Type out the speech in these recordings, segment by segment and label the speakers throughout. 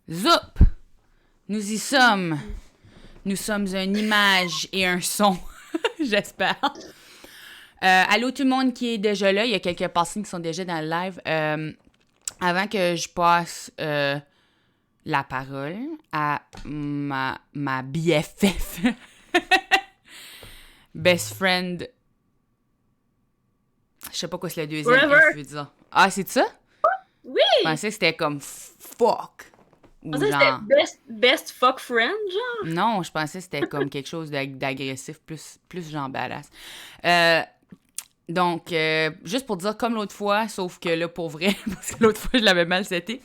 Speaker 1: Zoup! Nous y sommes. Nous sommes une image et un son. J'espère. Allô tout le monde qui est déjà là. Il y a quelques personnes qui sont déjà dans le live. Avant que je passe la parole à ma BFF, best friend. Je sais pas quoi c'est le deuxième F veut dire. Ah, c'est ça?
Speaker 2: Oui!
Speaker 1: Je pensais que c'était comme fuck.
Speaker 2: Je pensais que c'était best fuck friend, genre.
Speaker 1: Non, je pensais que c'était comme quelque chose d'agressif, plus genre badass. Donc, juste pour dire, comme l'autre fois, sauf que là, pour vrai, parce que l'autre fois, je l'avais mal seté,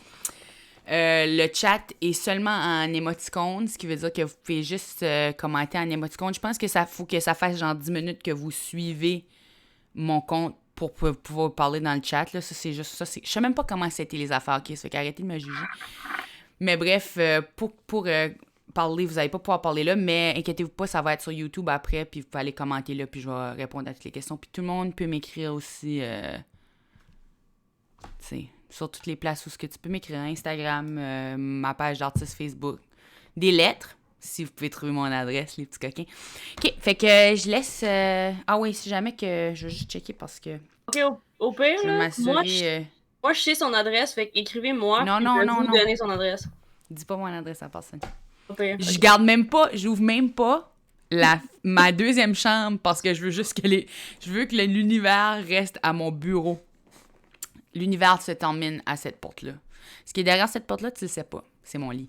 Speaker 1: le chat est seulement en émoticône, ce qui veut dire que vous pouvez juste commenter en émoticône. Je pense que ça faut que ça fasse genre 10 minutes que vous suivez mon compte pour pouvoir parler dans le chat. Là. Ça, c'est juste ça. Je sais même pas comment c'était les affaires, ok? Ça fait qu'arrêtez de me juger. Mais bref, pour parler, vous n'allez pas pouvoir parler là, mais inquiétez-vous pas, ça va être sur YouTube après, puis vous pouvez aller commenter là, puis je vais répondre à toutes les questions. Puis tout le monde peut m'écrire aussi, tu sais, sur toutes les places où ce que tu peux m'écrire, Instagram, ma page d'artiste Facebook, des lettres, si vous pouvez trouver mon adresse, les petits coquins. OK, fait que je laisse... Ah oui, si jamais que... Je vais juste checker parce que...
Speaker 2: OK, au pire,
Speaker 1: je veux
Speaker 2: là,
Speaker 1: m'assurer...
Speaker 2: moi, je sais son adresse, fait écrivez-moi,
Speaker 1: Non,
Speaker 2: puis
Speaker 1: non,
Speaker 2: je vais
Speaker 1: non,
Speaker 2: vous
Speaker 1: non.
Speaker 2: donner son adresse.
Speaker 1: Dis pas mon adresse à personne.
Speaker 2: Au pire.
Speaker 1: Je garde même pas, j'ouvre même pas ma deuxième chambre parce que je veux juste je veux que l'univers reste à mon bureau. L'univers se termine à cette porte-là. Ce qui est derrière cette porte-là, tu le sais pas. C'est mon lit.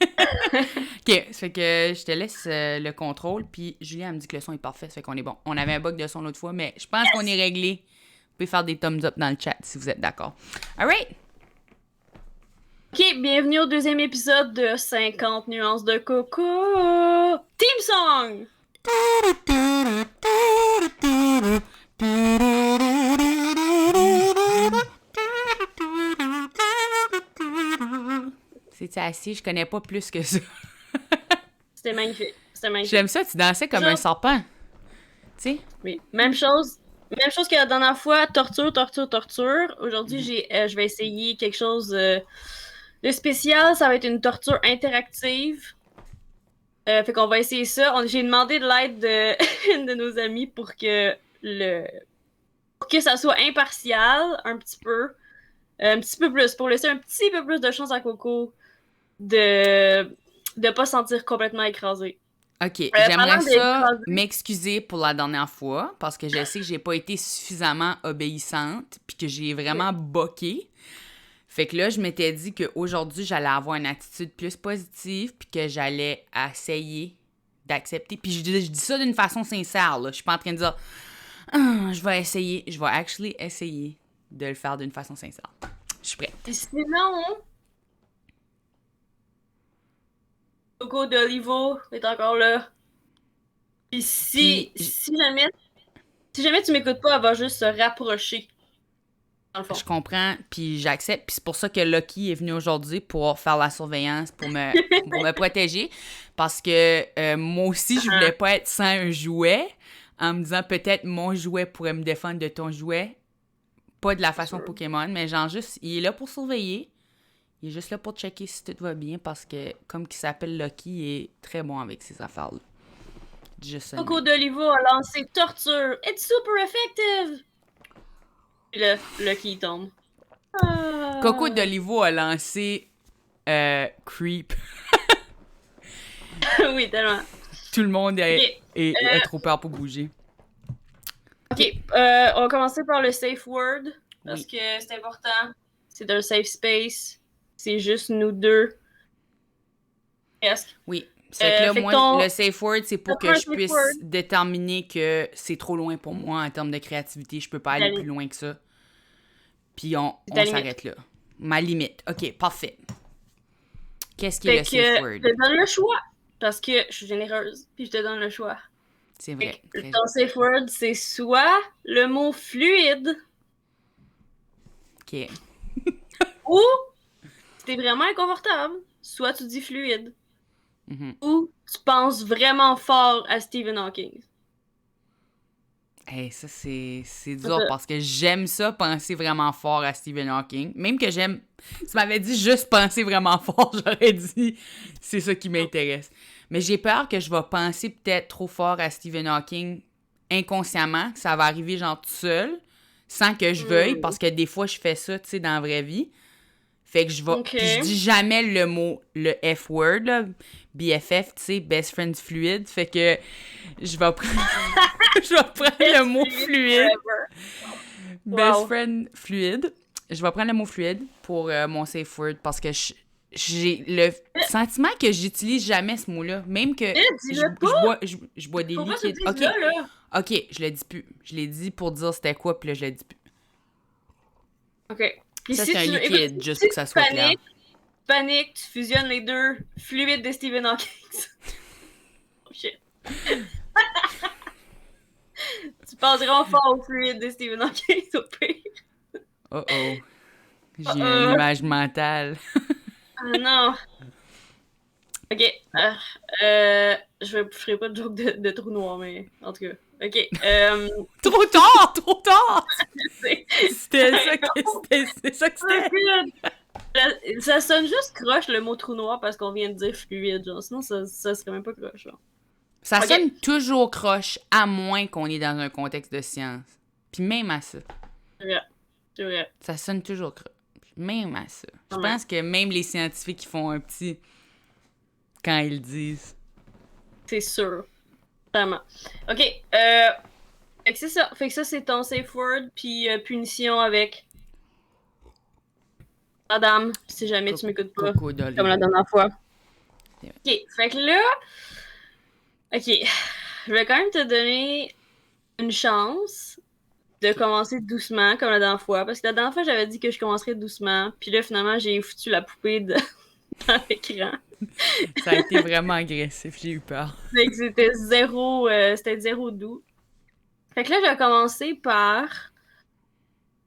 Speaker 1: OK, ça fait que je te laisse le contrôle, puis Julien elle me dit que le son est parfait, ça fait qu'on est bon. On avait un bug de son l'autre fois, mais je pense qu'on est réglé. Vous pouvez faire des thumbs up dans le chat si vous êtes d'accord. All right!
Speaker 2: OK, bienvenue au deuxième épisode de 50 nuances de coco. Team Song!
Speaker 1: C'est-tu assis? Je connais pas plus que ça.
Speaker 2: C'était magnifique. C'était magnifique.
Speaker 1: J'aime ça, tu dansais comme un serpent. Tu sais?
Speaker 2: Oui, même chose que la dernière fois, torture. Aujourd'hui, je vais essayer quelque chose de spécial. Ça va être une torture interactive. Fait qu'on va essayer ça. J'ai demandé de l'aide de, de nos amis pour que ça soit impartial, un petit peu. Un petit peu plus, pour laisser un petit peu plus de chance à Coco de pas se sentir complètement écrasé.
Speaker 1: OK, j'aimerais ça
Speaker 2: d'écraser,
Speaker 1: m'excuser pour la dernière fois parce que je sais que j'ai pas été suffisamment obéissante puis que j'ai vraiment boqué. Fait que là, je m'étais dit qu'aujourd'hui, j'allais avoir une attitude plus positive puis que j'allais essayer d'accepter. Puis je dis ça d'une façon sincère, là. Je suis pas en train de dire ah, je vais essayer. Je vais actually essayer de le faire d'une façon sincère. Je suis prête.
Speaker 2: Puis sinon, Coco d'Olivo est encore là. Puis si jamais tu m'écoutes pas, elle va juste se rapprocher. Dans le fond.
Speaker 1: Je comprends, puis j'accepte. Puis c'est pour ça que Lucky est venu aujourd'hui pour faire la surveillance, pour me protéger. Parce que moi aussi, je voulais pas être sans un jouet, en me disant peut-être mon jouet pourrait me défendre de ton jouet. Pas de la façon Pokémon, mais genre juste, il est là pour surveiller. Il est juste là pour checker si tout va bien, parce que, comme il s'appelle Lucky, il est très bon avec ces affaires-là. Juste
Speaker 2: Coco d'Olivo a lancé Torture. It's super effective! Puis là, Lucky tombe.
Speaker 1: Coco d'Olivo a lancé Creep.
Speaker 2: Oui, tellement.
Speaker 1: Tout le monde est trop peur pour bouger.
Speaker 2: OK. On va commencer par le safe word. Parce que c'est important. C'est un safe space. C'est juste nous deux. Presque.
Speaker 1: Oui. C'est que là, moi, le safe word, c'est pour que je puisse déterminer que c'est trop loin pour moi en termes de créativité. Je peux pas aller plus loin que ça. Puis on s'arrête là. Ma limite. OK, parfait. Qu'est-ce qui est le safe word?
Speaker 2: Je te donne le choix. Parce que je suis généreuse. Puis je te donne le choix.
Speaker 1: C'est vrai.
Speaker 2: Ton safe word, c'est soit le mot fluide.
Speaker 1: OK.
Speaker 2: Ou, si t'es vraiment inconfortable, soit tu dis fluide.
Speaker 1: Mm-hmm.
Speaker 2: Ou tu penses vraiment fort à Stephen Hawking.
Speaker 1: Hey, ça, c'est dur parce que j'aime ça, penser vraiment fort à Stephen Hawking. Même que j'aime... Tu m'avais dit juste penser vraiment fort, j'aurais dit c'est ça qui m'intéresse. Mais j'ai peur que je vais penser peut-être trop fort à Stephen Hawking inconsciemment, que ça va arriver genre tout seul, sans que je veuille, parce que des fois, je fais ça, tu sais, dans la vraie vie. Fait que je vais...
Speaker 2: Ok.
Speaker 1: Puis je dis jamais le mot, le F-word, là, BFF, tu sais, Best Friends Fluid. Fait que je vais prendre... je vais prendre le mot fluide. Best
Speaker 2: Wow.
Speaker 1: Friend Fluide. Je vais prendre le mot fluide pour mon safe word parce que j'ai le sentiment que j'utilise jamais ce mot-là. Même que
Speaker 2: Dis-le pas!
Speaker 1: je bois des
Speaker 2: Faut pas que tu
Speaker 1: liquides.
Speaker 2: dises
Speaker 1: OK,
Speaker 2: là.
Speaker 1: OK, je le dis plus. Je l'ai dit pour dire c'était quoi, puis là, je le dis plus.
Speaker 2: OK. Puis
Speaker 1: Ça,
Speaker 2: si
Speaker 1: c'est un
Speaker 2: tu
Speaker 1: liquide,
Speaker 2: écoute,
Speaker 1: juste
Speaker 2: si
Speaker 1: pour que ça
Speaker 2: tu
Speaker 1: soit clair.
Speaker 2: paniques, tu fusionnes les deux. Fluide de Stephen Hawking. Oh shit. Tu penses vraiment fort au fluide de Stephen Hawking, au pire.
Speaker 1: Oh oh. J'ai une image mentale.
Speaker 2: Ah non. OK. Je ferai pas de joke de trou noir, mais en tout cas. OK.
Speaker 1: Trop tard! Trop tard!
Speaker 2: C'est
Speaker 1: C'est ça que c'était.
Speaker 2: fluide. Ça sonne juste croche le mot trou noir parce qu'on vient de dire fluide, genre. Sinon, ça serait même pas croche, genre.
Speaker 1: Ça
Speaker 2: Ok.
Speaker 1: sonne toujours croche, à moins qu'on est dans un contexte de science. Puis même à ça.
Speaker 2: C'est vrai. C'est vrai.
Speaker 1: Ça sonne toujours croche. Même à ça. Je
Speaker 2: Ouais.
Speaker 1: pense que même les scientifiques, ils font un petit... quand ils le disent.
Speaker 2: C'est sûr. Vraiment. OK. Fait que c'est ça. Fait que ça, c'est ton safe word, puis punition avec Madame, si jamais tu m'écoutes pas,
Speaker 1: Coco Dolly.
Speaker 2: comme la dernière fois.
Speaker 1: C'est vrai.
Speaker 2: OK. Fait que là... OK. Je vais quand même te donner une chance de commencer doucement, comme la dernière fois. Parce que la dernière fois, j'avais dit que je commencerais doucement. Puis là, finalement, j'ai foutu la poupée dans l'écran.
Speaker 1: Ça a été vraiment agressif, j'ai eu peur.
Speaker 2: Fait que c'était zéro doux. Fait que là, je vais commencer par...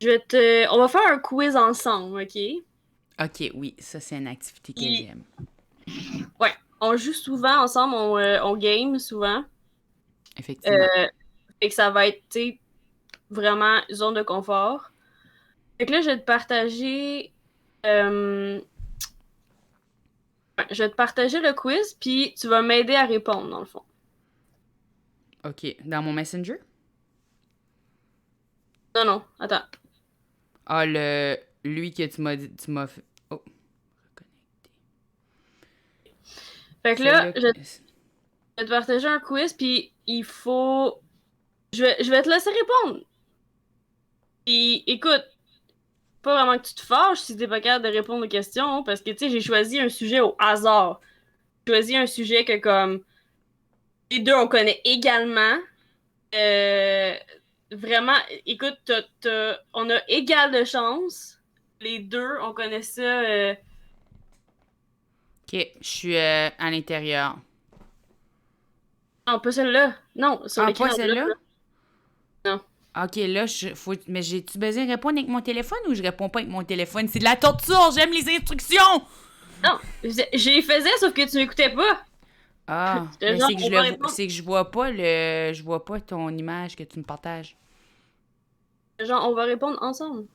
Speaker 2: On va faire un quiz ensemble, OK?
Speaker 1: Ok, oui, ça c'est une activité que
Speaker 2: Puis-
Speaker 1: j'aime.
Speaker 2: Ouais. On joue souvent ensemble, on game souvent.
Speaker 1: Effectivement.
Speaker 2: Fait que ça va être, tu sais, vraiment zone de confort. Fait que là, je vais te partager... je vais te partager le quiz, puis tu vas m'aider à répondre, dans le fond.
Speaker 1: Ok, dans mon Messenger?
Speaker 2: Non, attends.
Speaker 1: Ah, lui que tu m'as dit, tu m'as fait... Oh, reconnecter.
Speaker 2: Fait que là,
Speaker 1: Celle-là
Speaker 2: je vais te partager un quiz, puis il faut... Je vais te laisser répondre. Puis, écoute, pas vraiment que tu te fâches si t'es pas capable de répondre aux questions, parce que, tu sais, j'ai choisi un sujet au hasard. J'ai choisi un sujet que, comme, les deux, on connaît également. Vraiment, écoute, on a égal de chance. Les deux, on connaît ça.
Speaker 1: Ok, je suis à l'intérieur.
Speaker 2: Non, pas celle-là. Non, sur
Speaker 1: Ah,
Speaker 2: l'écran.
Speaker 1: pas celle-là?
Speaker 2: là. Non.
Speaker 1: Ok, là, mais j'ai-tu besoin de répondre avec mon téléphone ou je réponds pas avec mon téléphone? C'est de la torture, j'aime les instructions!
Speaker 2: Non, j'ai faisais, sauf que tu m'écoutais pas.
Speaker 1: Ah,
Speaker 2: C'était
Speaker 1: mais
Speaker 2: genre,
Speaker 1: c'est que
Speaker 2: on va répondre.
Speaker 1: c'est que je vois pas ton image que tu me partages.
Speaker 2: Genre, on va répondre ensemble.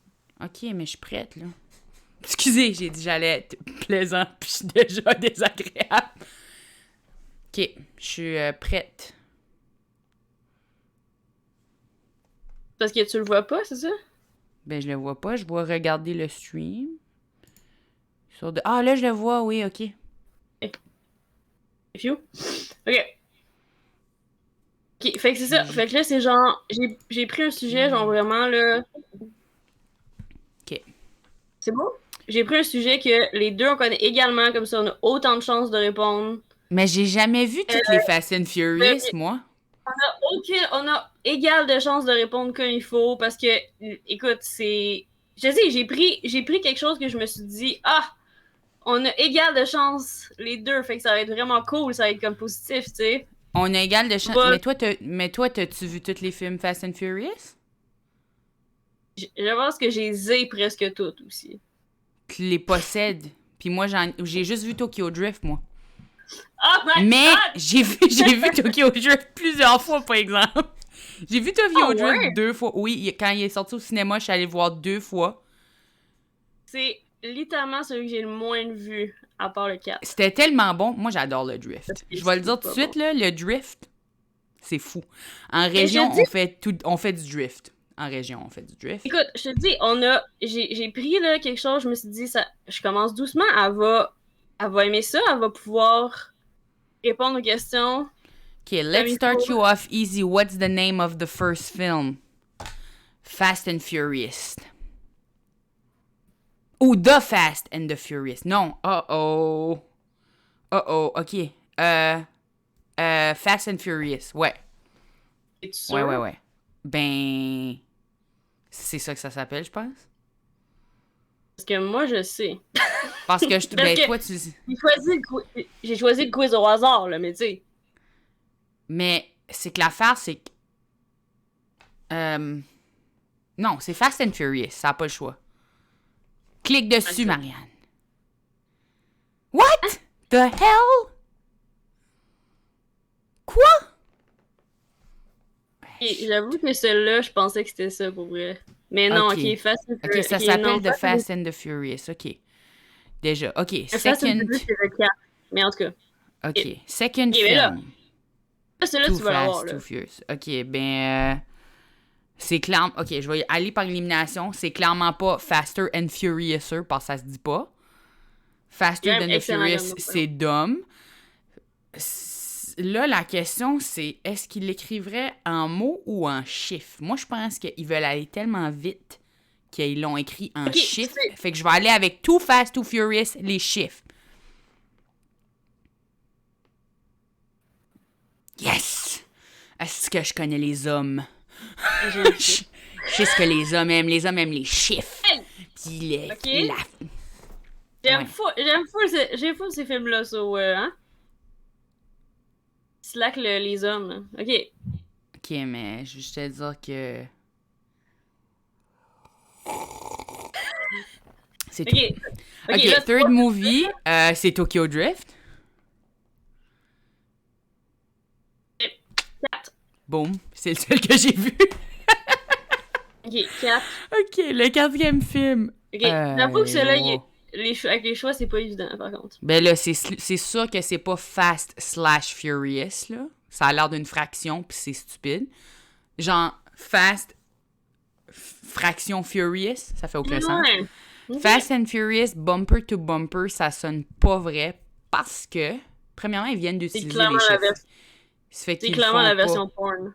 Speaker 1: Ok, mais je suis prête, là. Excusez, j'ai dit j'allais être plaisant, puis je suis déjà désagréable. Ok, je suis prête.
Speaker 2: Parce que tu le vois pas, c'est ça?
Speaker 1: Ben, je le vois pas, je vois regarder le stream. Ah, là, je le vois, oui, ok.
Speaker 2: Phew. Ok. Ok, fait que c'est ça. Fait que là, c'est genre, j'ai pris un sujet, genre vraiment, là.
Speaker 1: Ok.
Speaker 2: C'est bon? J'ai pris un sujet que les deux, on connaît également, comme ça, on a autant de chances de répondre.
Speaker 1: Mais j'ai jamais vu toutes les Fast and Furious, moi.
Speaker 2: On a égal de chances de répondre comme il faut, parce que, écoute, c'est... Je sais, j'ai pris quelque chose que je me suis dit, on a égal de chances, les deux, fait que ça va être vraiment cool, ça va être comme positif, tu sais.
Speaker 1: On a égal de chance.
Speaker 2: Bah-
Speaker 1: Mais toi, t'as-tu vu tous les films Fast and Furious?
Speaker 2: Je pense que j'ai presque toutes aussi.
Speaker 1: Tu les possèdes. Puis moi, j'ai juste vu Tokyo Drift, moi.
Speaker 2: Oh my
Speaker 1: Mais
Speaker 2: god!
Speaker 1: j'ai vu Tokyo Drift plusieurs fois, par exemple. J'ai vu Tokyo
Speaker 2: Ah,
Speaker 1: Drift
Speaker 2: ouais?
Speaker 1: 2 fois. Oui, quand il est sorti au cinéma, je suis allée le voir 2 fois.
Speaker 2: C'est littéralement celui que j'ai le moins de vues, à part le 4.
Speaker 1: C'était tellement bon. Moi, j'adore le
Speaker 2: Parce
Speaker 1: drift.
Speaker 2: que
Speaker 1: Je vais le dire tout de
Speaker 2: pas
Speaker 1: suite,
Speaker 2: bon.
Speaker 1: là, le drift, c'est fou. En
Speaker 2: Et je
Speaker 1: région,
Speaker 2: te dis,
Speaker 1: on fait du drift. En région, on fait du drift.
Speaker 2: écoute, je te dis, j'ai pris là, quelque chose, je me suis dit, ça, je commence doucement, elle va aimer ça, elle va pouvoir répondre aux questions
Speaker 1: Okay,
Speaker 2: comme
Speaker 1: let's
Speaker 2: il
Speaker 1: start
Speaker 2: faut.
Speaker 1: you off easy. What's the name of the first film? Fast and Furious. Ou The Fast and the Furious. Non. Uh-oh. Uh-oh. OK. Fast and Furious. Ouais.
Speaker 2: Es-tu
Speaker 1: Ouais, ouais,
Speaker 2: sûr?
Speaker 1: ouais. Ben... C'est ça que ça s'appelle, je pense.
Speaker 2: Parce que moi, je sais.
Speaker 1: Parce que,
Speaker 2: Parce
Speaker 1: ben,
Speaker 2: que
Speaker 1: toi, tu...
Speaker 2: j'ai choisi le quiz au hasard, là, mais tu sais.
Speaker 1: Mais c'est que l'affaire, c'est que... Non, c'est Fast and Furious. Ça n'a pas le choix. Clique dessus,
Speaker 2: Ok.
Speaker 1: Marianne. What the hell? Quoi?
Speaker 2: Et j'avoue que celle-là, je pensais que c'était ça pour vrai. Mais non,
Speaker 1: OK.
Speaker 2: ok, Fast and
Speaker 1: OK,
Speaker 2: Furious.
Speaker 1: ça
Speaker 2: Ok, non,
Speaker 1: s'appelle The Fast and the Furious. OK. Déjà. OK.
Speaker 2: Fast and
Speaker 1: Second.
Speaker 2: Furious, c'est le 4. Mais en tout cas.
Speaker 1: OK.
Speaker 2: Ok,
Speaker 1: Second
Speaker 2: mais là,
Speaker 1: film.
Speaker 2: celle-là,
Speaker 1: Too
Speaker 2: tu vas l'avoir,
Speaker 1: Fast,
Speaker 2: là.
Speaker 1: Too Furious. OK, ben... c'est clairement... OK, je vais aller par élimination. C'est clairement pas Faster and Furiouser, parce que ça se dit pas. Faster
Speaker 2: Quand même
Speaker 1: than the
Speaker 2: excellent
Speaker 1: Furious,
Speaker 2: nom.
Speaker 1: c'est dumb. Là, la question, c'est est-ce qu'ils l'écrivraient en mots ou en chiffres? Moi, je pense qu'ils veulent aller tellement vite qu'ils l'ont écrit en
Speaker 2: Ok,
Speaker 1: chiffres. Fait que je vais aller avec Too Fast, Too Furious, les chiffres. Yes! Est-ce que je connais les hommes?
Speaker 2: j'ai le
Speaker 1: Je
Speaker 2: chiffre.
Speaker 1: je sais ce que les hommes aiment. Les hommes aiment les chiffres.
Speaker 2: Hey!
Speaker 1: Puis les,
Speaker 2: Ok.
Speaker 1: la...
Speaker 2: J'aime
Speaker 1: Ouais.
Speaker 2: full ces films-là, so, hein? Slack les hommes, là. Ok.
Speaker 1: OK, mais je vais juste te dire que... C'est tout.
Speaker 2: Ok.
Speaker 1: OK,
Speaker 2: Là,
Speaker 1: third movie, c'est Tokyo Drift.
Speaker 2: 4.
Speaker 1: Boom, c'est le seul que j'ai vu.
Speaker 2: Ok, 4.
Speaker 1: OK, le quatrième film.
Speaker 2: Ok. J'avoue que celui-là,
Speaker 1: Wow.
Speaker 2: avec les choix, c'est pas évident, par contre.
Speaker 1: Ben là, c'est sûr que c'est pas Fast slash Furious, là. Ça a l'air d'une fraction, puis c'est stupide. Genre, Fast fraction Furious, ça fait aucun sens.
Speaker 2: Ouais. Ok.
Speaker 1: Fast and Furious, bumper to bumper, ça sonne pas vrai parce que, premièrement, ils viennent
Speaker 2: C'est
Speaker 1: d'utiliser
Speaker 2: clairement
Speaker 1: les
Speaker 2: la
Speaker 1: chiffres.
Speaker 2: version.
Speaker 1: Ça fait
Speaker 2: C'est
Speaker 1: qu'ils
Speaker 2: clairement
Speaker 1: font
Speaker 2: la version porn.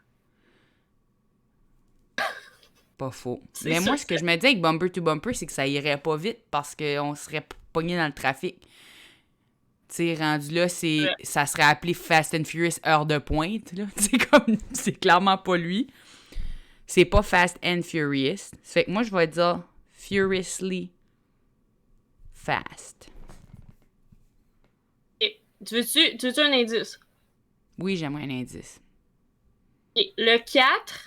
Speaker 1: pas faux.
Speaker 2: C'est
Speaker 1: Mais
Speaker 2: sûr
Speaker 1: moi, ce que je me dis avec bumper to bumper, c'est que ça irait pas vite parce qu'on serait pogné dans le trafic. Tu sais, rendu là,
Speaker 2: Ouais.
Speaker 1: ça serait appelé Fast and Furious heure de pointe, là. C'est clairement pas lui. C'est pas Fast and Furious. Ça fait que moi, je vais dire Furiously Fast.
Speaker 2: Ok. Tu veux-tu un indice?
Speaker 1: Oui, j'aimerais un indice.
Speaker 2: Ok. Le 4,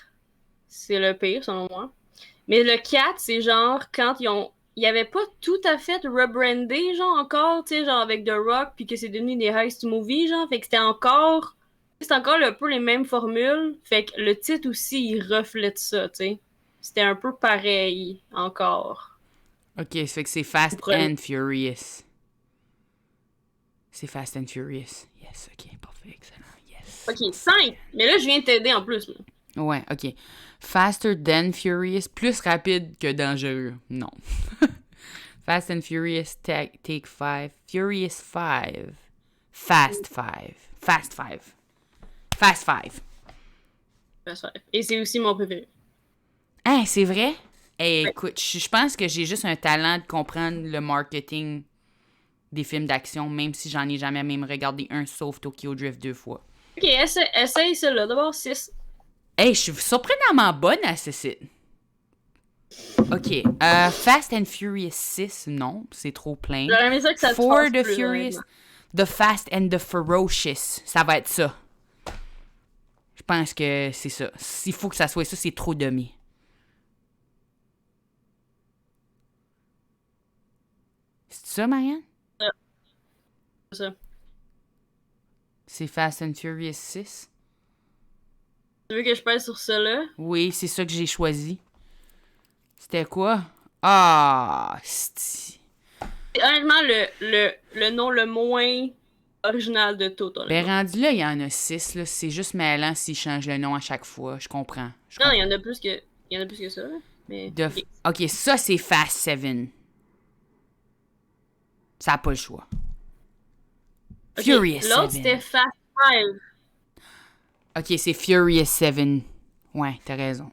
Speaker 2: c'est le pire, selon moi. Mais le 4, c'est genre quand ils avaient pas tout à fait rebrandé, genre encore, tu sais, genre avec The Rock, puis que c'est devenu des heist movies, genre. Fait que c'était encore un peu les mêmes formules. Fait que le titre aussi, il reflète ça, tu sais. C'était un peu pareil, encore.
Speaker 1: OK, ça fait que c'est Fast
Speaker 2: Premier.
Speaker 1: and Furious. C'est Fast and Furious. Yes, OK, parfait, excellent. Yes.
Speaker 2: Ok, 5. Mais là, je viens de t'aider en plus, là.
Speaker 1: Ouais, OK. Faster than Furious, plus rapide que dangereux. Non. Fast and Furious, Take 5. Furious 5. Fast 5. Fast 5. Fast 5.
Speaker 2: Et c'est aussi mon préféré.
Speaker 1: Hein, c'est vrai? Hey,
Speaker 2: Ouais.
Speaker 1: écoute, je pense que j'ai juste un talent de comprendre le marketing des films d'action, même si j'en ai jamais même regardé un, sauf Tokyo Drift 2 fois.
Speaker 2: Ok, essaye celle-là. D'abord, 6.
Speaker 1: Hey, je suis surprenamment bonne à ce site. OK. Fast and Furious 6, non, c'est trop plein.
Speaker 2: J'aurais aimé ça que ça te
Speaker 1: For
Speaker 2: fasse
Speaker 1: the
Speaker 2: plus,
Speaker 1: Furious,
Speaker 2: honnêtement.
Speaker 1: The Fast and the Ferocious, ça va être ça. Je pense que c'est ça. S'il faut que ça soit ça, c'est trop demi. C'est ça, Marianne?
Speaker 2: C'est ça.
Speaker 1: C'est Fast and Furious 6?
Speaker 2: Tu veux que je pèse sur ça, là?
Speaker 1: Oui, c'est ça que j'ai choisi. C'était quoi? Ah, c'est...
Speaker 2: C'est honnêtement le nom le moins original de tout,
Speaker 1: Ben,
Speaker 2: honnêtement.
Speaker 1: rendu là, il y en a 6, là. C'est juste mêlant s'ils changent le nom à chaque fois. Je comprends. Je
Speaker 2: Non, il y
Speaker 1: comprends.
Speaker 2: en a plus que. Il y en a plus que ça, là. Mais. Ok.
Speaker 1: OK, ça, c'est Fast 7. Ça n'a pas le choix.
Speaker 2: Ok.
Speaker 1: Furious
Speaker 2: L'autre,
Speaker 1: 7.
Speaker 2: c'était Fast Five.
Speaker 1: OK, c'est Furious 7. Ouais, t'as raison.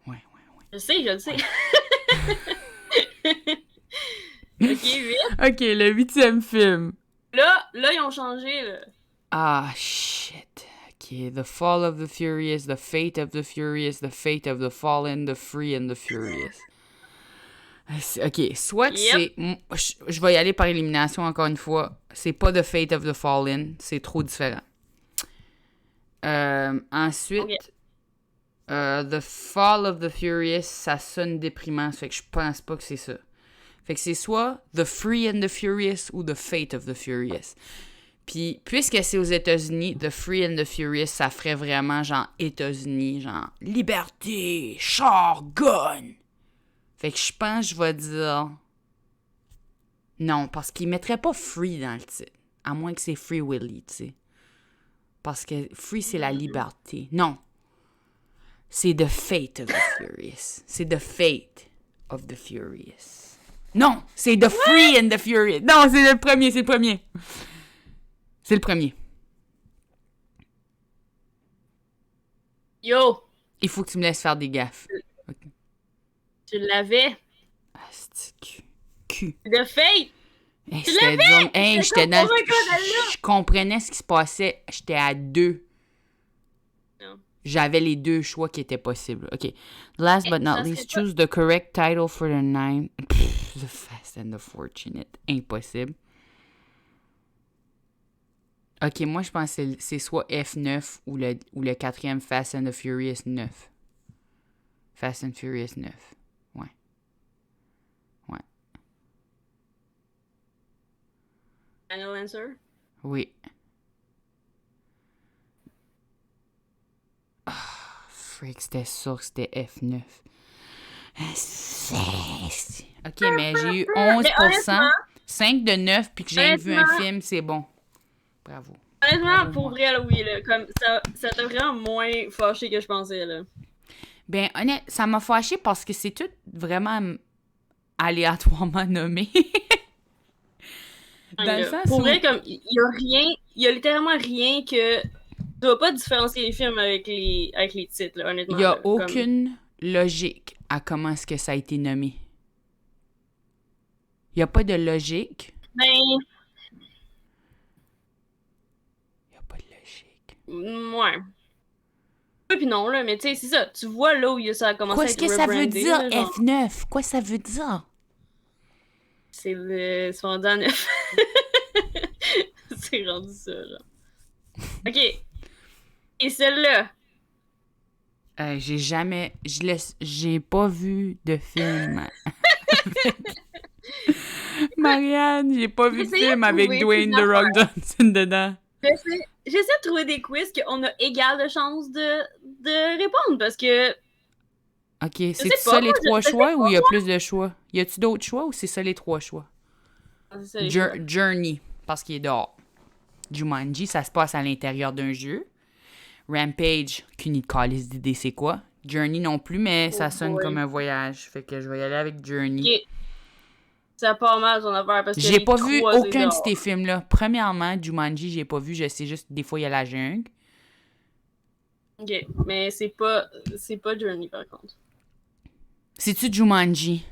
Speaker 1: Ouais, ouais, ouais.
Speaker 2: Je le sais. Ok, 8.
Speaker 1: OK, le 8e film.
Speaker 2: Là, ils ont changé, là.
Speaker 1: Ah, shit. OK, The Fall of the Furious, The Fate of the Furious, The Fate of the Fallen, The Free and the Furious. OK, soit que
Speaker 2: Yep.
Speaker 1: c'est... Je vais y aller par élimination encore une fois. C'est pas The Fate of the Fallen, c'est trop différent. Ensuite,
Speaker 2: Ok.
Speaker 1: The Fall of the Furious, ça sonne déprimant, ça fait que je pense pas que c'est ça. Fait que c'est soit The Free and the Furious ou The Fate of the Furious. Puis, puisque c'est aux États-Unis, The Free and the Furious, ça ferait vraiment genre États-Unis, genre liberté, char, gun. Fait que je pense que je vais dire non, parce qu'ils mettraient pas Free dans le titre. À moins que c'est Free Willy, tu sais. Parce que Free, c'est la liberté. Non. C'est The Fate of the Furious. C'est The Fate of the Furious. Non, c'est The Free and the Furious. Non, c'est le premier, c'est le premier. C'est le premier.
Speaker 2: Yo,
Speaker 1: Il faut que tu me laisses faire des gaffes.
Speaker 2: tu l'avais.
Speaker 1: Ah, c'est cul.
Speaker 2: The Fate.
Speaker 1: Hey,
Speaker 2: Tu
Speaker 1: j'étais
Speaker 2: l'avais!
Speaker 1: dur. Hey,
Speaker 2: J'étais
Speaker 1: j'étais
Speaker 2: comme,
Speaker 1: dans...
Speaker 2: oh my God, elle l'a!
Speaker 1: Je comprenais ce qui se passait. J'étais à 2.
Speaker 2: Non.
Speaker 1: J'avais les 2 choix qui étaient possibles. OK. Last but not
Speaker 2: ça
Speaker 1: least,
Speaker 2: serait pas-
Speaker 1: choose the correct title for the 9. The Fast and the Fortunate. Impossible. OK, moi, je pense que c'est soit F9 ou le 4e Fast and the Furious 9. Fast and Furious 9. Ouais. Ouais.
Speaker 2: Final answer.
Speaker 1: Oui. Ah, frick, c'était sûr que c'était F9. OK, mais j'ai eu 11%.
Speaker 2: Mais honnêtement,
Speaker 1: 5 de 9, puis que j'ai vu un
Speaker 2: honnêtement-
Speaker 1: film, c'est bon. Bravo.
Speaker 2: Honnêtement,
Speaker 1: Bravo,
Speaker 2: pour
Speaker 1: moi.
Speaker 2: vrai, là, oui, là, comme ça t'a vraiment moins fâché que je pensais, là.
Speaker 1: Ben, honnête, ça m'a fâché parce que c'est tout vraiment aléatoirement nommé. Dans le sens
Speaker 2: Pour
Speaker 1: où...
Speaker 2: vrai, comme, il y a rien, il y a littéralement rien que... Tu vas pas différencier les films avec les titres, là, honnêtement.
Speaker 1: Il n'y a
Speaker 2: là, comme-
Speaker 1: aucune logique à comment est-ce que ça a été nommé. Il n'y a pas de logique.
Speaker 2: Ben,
Speaker 1: Il n'y a pas de logique.
Speaker 2: ouais. Oui pis non, là, mais tu sais, c'est ça. Tu vois là où ça a commencé
Speaker 1: Quoi
Speaker 2: à
Speaker 1: est-ce
Speaker 2: être
Speaker 1: que ça veut
Speaker 2: rebrandé,
Speaker 1: dire,
Speaker 2: là, genre,
Speaker 1: F9? Quoi ça veut dire?
Speaker 2: c'est rendu à 9. C'est rendu ça, genre. OK. Et celle-là,
Speaker 1: J'ai pas vu de film. Marianne, j'ai pas vu de
Speaker 2: J'essayais
Speaker 1: film
Speaker 2: de
Speaker 1: avec
Speaker 2: trouver
Speaker 1: Dwayne The
Speaker 2: plusieurs
Speaker 1: Rock Johnson dedans.
Speaker 2: j'essaie de trouver des quiz qu'on a égal de chances de répondre parce que
Speaker 1: OK,
Speaker 2: sais
Speaker 1: c'est
Speaker 2: pas,
Speaker 1: ça les
Speaker 2: moi, je
Speaker 1: 3
Speaker 2: sais
Speaker 1: choix
Speaker 2: pas,
Speaker 1: ou il y a plus de choix? Y a-tu d'autres choix ou c'est ça les 3 choix?
Speaker 2: c'est ça, les choix.
Speaker 1: Journey, parce qu'il est dehors. Jumanji, ça se passe à l'intérieur d'un jeu. Rampage, qu'une idée de calice d'idée c'est quoi? Journey non plus, mais ça sonne
Speaker 2: boy.
Speaker 1: comme un voyage. Fait que je vais y aller avec Journey.
Speaker 2: OK. Ça part mal ton affaire parce que
Speaker 1: J'ai
Speaker 2: les
Speaker 1: pas vu
Speaker 2: trois, c'est
Speaker 1: aucun de
Speaker 2: genre-
Speaker 1: ces films-là. Premièrement, Jumanji, j'ai pas vu. Je sais juste des fois, il y a la jungle.
Speaker 2: OK, mais c'est pas Journey par contre.
Speaker 1: C'est-tu Jumanji?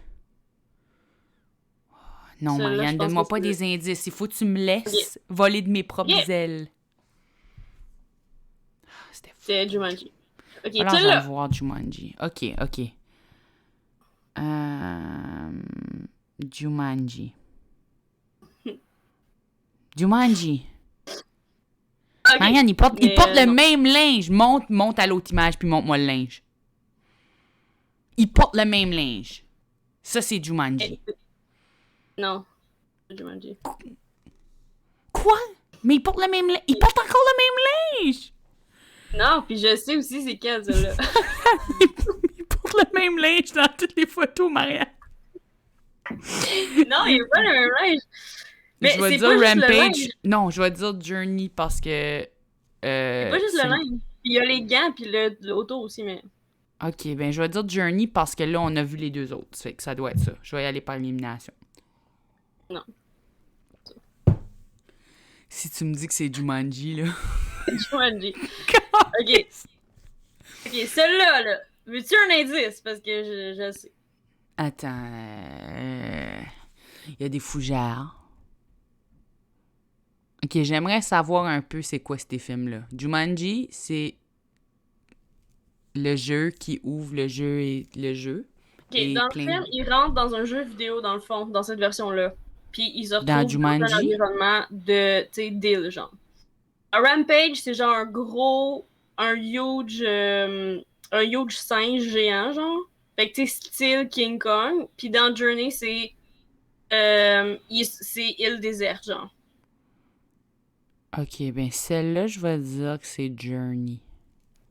Speaker 1: Non,
Speaker 2: Celle-là,
Speaker 1: Marianne,
Speaker 2: je pense
Speaker 1: donne-moi
Speaker 2: que
Speaker 1: pas
Speaker 2: c'est-
Speaker 1: des indices. Il faut que tu me laisses voler de mes propres
Speaker 2: Yeah.
Speaker 1: ailes. Ah, c'était fou.
Speaker 2: C'est Jumanji. OK,
Speaker 1: Alors, je vais
Speaker 2: celle-là.
Speaker 1: voir Jumanji. OK. Jumanji. Jumanji.
Speaker 2: OK.
Speaker 1: Marianne, il porte
Speaker 2: Mais,
Speaker 1: le
Speaker 2: non.
Speaker 1: même linge. Monte à l'autre image, puis monte-moi le linge. Il porte le même linge. Ça, c'est Jumanji.
Speaker 2: Non. C'est Jumanji.
Speaker 1: Quoi? Mais il porte le même linge. Il porte encore le même linge!
Speaker 2: Non, puis je sais aussi c'est quel, celle-là.
Speaker 1: Il porte le même linge dans toutes les photos, Marianne.
Speaker 2: Non, il a pas le même linge. Mais
Speaker 1: Je vais
Speaker 2: c'est
Speaker 1: dire
Speaker 2: pas juste le
Speaker 1: Rampage.
Speaker 2: linge.
Speaker 1: Non, je vais dire Journey parce que.
Speaker 2: C'est pas juste le
Speaker 1: c'est...
Speaker 2: linge. Puis il y a les gants, puis l'auto aussi, mais...
Speaker 1: Ok, ben je vais dire Journey parce que là, on a vu les deux autres. Ça fait que ça doit être ça. Je vais y aller par élimination.
Speaker 2: Non.
Speaker 1: Si tu me dis que c'est Jumanji, là.
Speaker 2: Jumanji. Ok. Ok, celle-là, là. Veux-tu un indice? Parce que je sais.
Speaker 1: Attends. Il y a des fougères. Ok, j'aimerais savoir un peu c'est quoi ces films-là. Jumanji, c'est le jeu qui ouvre le jeu et le jeu.
Speaker 2: Ok,
Speaker 1: Et
Speaker 2: dans le
Speaker 1: plein
Speaker 2: film, ils rentrent dans un jeu vidéo, dans le fond, dans cette version-là. Puis ils se
Speaker 1: dans
Speaker 2: retrouvent dans un
Speaker 1: Jumanji.
Speaker 2: environnement de, tu sais, d'île, genre. Un Rampage, c'est genre un huge singe géant, genre. Fait que, tu sais, style King Kong. Puis dans Journey, c'est île déserte, genre.
Speaker 1: Ok, ben celle-là, je vais dire que c'est Journey.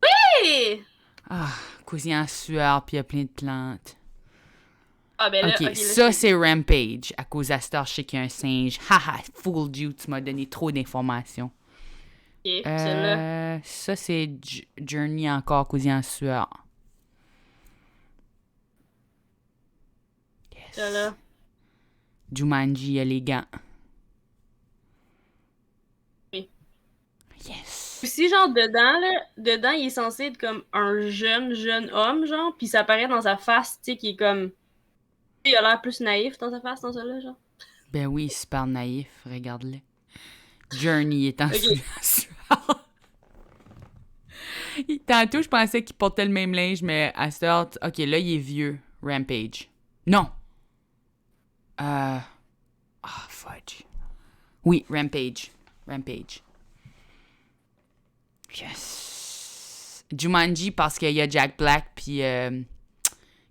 Speaker 2: Hey!
Speaker 1: Ah, cousin en sueur, puis il y a plein de plantes.
Speaker 2: Ah, ben là,
Speaker 1: Ok,
Speaker 2: là,
Speaker 1: ça c'est Rampage. À cause à Star, je sais qu'il y a un singe. Haha, fooled you, tu m'as donné trop d'informations.
Speaker 2: Ok, celle-là.
Speaker 1: Ça c'est Journey encore, cousin en sueur. Yes.
Speaker 2: Celle-là.
Speaker 1: Jumanji, il y a les gants.
Speaker 2: Oui.
Speaker 1: Yes.
Speaker 2: Aussi, genre, dedans, il est censé être comme un jeune homme, genre, puis ça apparaît dans sa face, tu sais, qui est comme... Il a l'air plus naïf dans sa face, dans celle-là, genre.
Speaker 1: Ben oui, super naïf, regarde-le. Journey est en
Speaker 2: Ok.
Speaker 1: sueur. Tantôt, je pensais qu'il portait le même linge, mais à cette heure, ok, là, il est vieux. Rampage. Non. Fudge. Oui, Rampage. Rampage. Yes. Jumanji parce qu'il y a Jack Black puis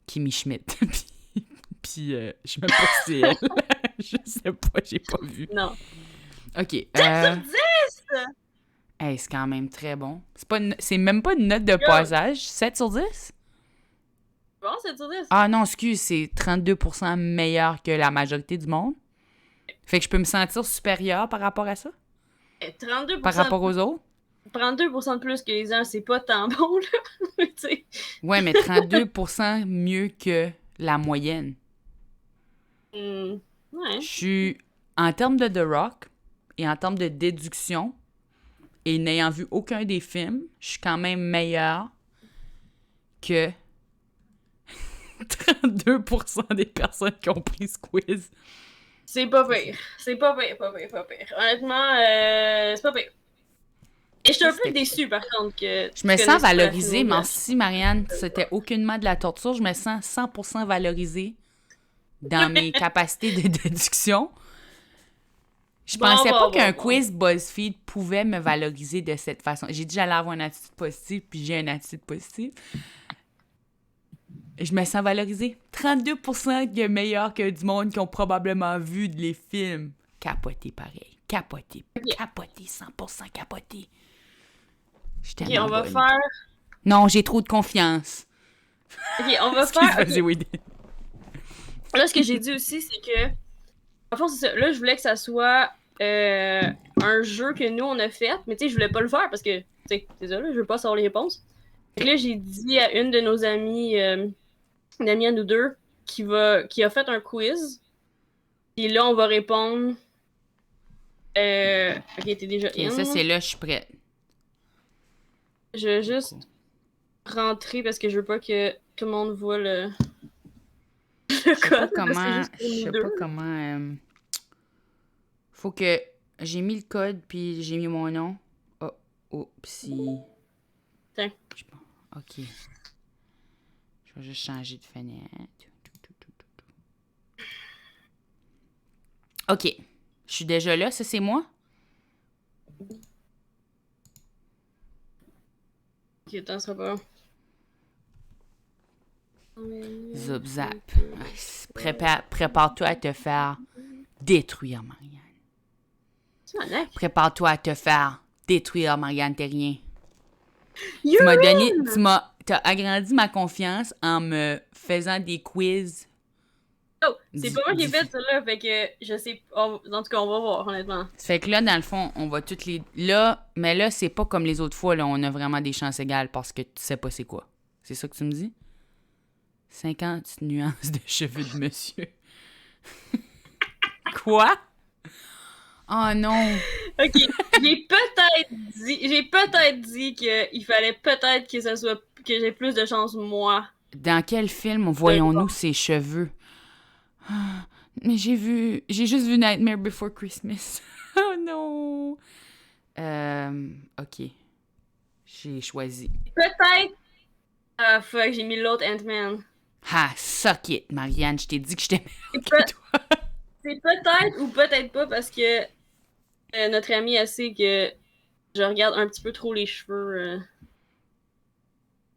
Speaker 1: Kimmy Schmidt. puis je sais même pas si c'est elle. Je sais pas, j'ai pas vu.
Speaker 2: Non.
Speaker 1: Ok.
Speaker 2: 7 sur 10!
Speaker 1: Hey, c'est quand même très bon. C'est même pas une note de passage. 7 sur 10?
Speaker 2: Bon, 7 sur 10.
Speaker 1: Ah non, excuse, c'est 32% meilleur que la majorité du monde. Fait que je peux me sentir supérieur par rapport à ça?
Speaker 2: 32%,
Speaker 1: Par rapport aux autres?
Speaker 2: 32% de plus que les uns, c'est pas tant bon, là. Tu sais.
Speaker 1: Ouais, mais 32% mieux que la moyenne.
Speaker 2: Ouais.
Speaker 1: Je suis, en termes de The Rock et en termes de déduction, et n'ayant vu aucun des films, je suis quand même meilleur que 32% des personnes qui ont pris ce quiz.
Speaker 2: C'est pas pire. C'est pas pire, pas pire, pas pire. Honnêtement, c'est pas pire. Et je suis un peu déçue, par contre, que
Speaker 1: Je me sens valorisée, mais si, Marianne, c'était aucunement de la torture, je me sens 100% valorisée dans mes capacités de déduction. Je pensais pas qu'un quiz BuzzFeed pouvait me valoriser de cette façon. J'ai dit que j'allais avoir une attitude positive, puis j'ai une attitude positive. Je me sens valorisée. 32% de meilleur que du monde qui ont probablement vu les films. Capoté pareil. Capoté. Capoté, 100% capoté.
Speaker 2: Ok, on va faire...
Speaker 1: Non, j'ai trop de confiance.
Speaker 2: Ok, on va faire...
Speaker 1: Vas-y, oui.
Speaker 2: Là, ce que j'ai dit aussi, c'est que... En fait, c'est ça. Là, je voulais que ça soit un jeu que nous, on a fait. Mais tu sais, je voulais pas le faire parce que... Tu sais, c'est ça, là, je veux pas savoir les réponses. Et là, j'ai dit à une de nos amies... une amie à nous deux, qui a fait un quiz. Et là, on va répondre... Ok, t'es déjà
Speaker 1: in. Ça, c'est là, je suis prête.
Speaker 2: Je vais juste rentrer parce que je veux pas que tout le monde voit le code.
Speaker 1: Je sais pas comment... Faut que... J'ai mis le code, puis j'ai mis mon nom. Oh, pis...
Speaker 2: Tiens.
Speaker 1: Ok. Je vais juste changer de fenêtre. Ok. Je suis déjà là, ça c'est moi?
Speaker 2: Ok, attends, ce sera pas...
Speaker 1: Zop zap. Prépare-toi à te faire détruire, Marianne.
Speaker 2: C'est un acte.
Speaker 1: Prépare-toi à te faire détruire, Marianne Terrien. Tu m'as donné... T'as agrandi ma confiance en me faisant des quiz.
Speaker 2: Oh, c'est pas moi qui ai fait ça là, fait que je sais. En tout cas, on va voir, honnêtement.
Speaker 1: Fait que là, dans le fond, on va toutes les... Là, mais là, c'est pas comme les autres fois, là, on a vraiment des chances égales parce que tu sais pas c'est quoi. C'est ça que tu me dis? 50 nuances de cheveux de monsieur. Quoi? Oh non!
Speaker 2: Ok, j'ai peut-être dit qu'il fallait peut-être que ça soit, que j'ai plus de chance, moi.
Speaker 1: Dans quel film voyons-nous ses cheveux? Ah, mais j'ai juste vu Nightmare Before Christmas. Oh non! Ok. J'ai choisi.
Speaker 2: Peut-être. Ah, fuck, j'ai mis l'autre Ant-Man.
Speaker 1: Ah, suck it, Marianne, je t'ai dit que je t'aimais
Speaker 2: C'est
Speaker 1: que toi.
Speaker 2: c'est peut-être ou peut-être pas parce que notre ami a sait que je regarde un petit peu trop les cheveux.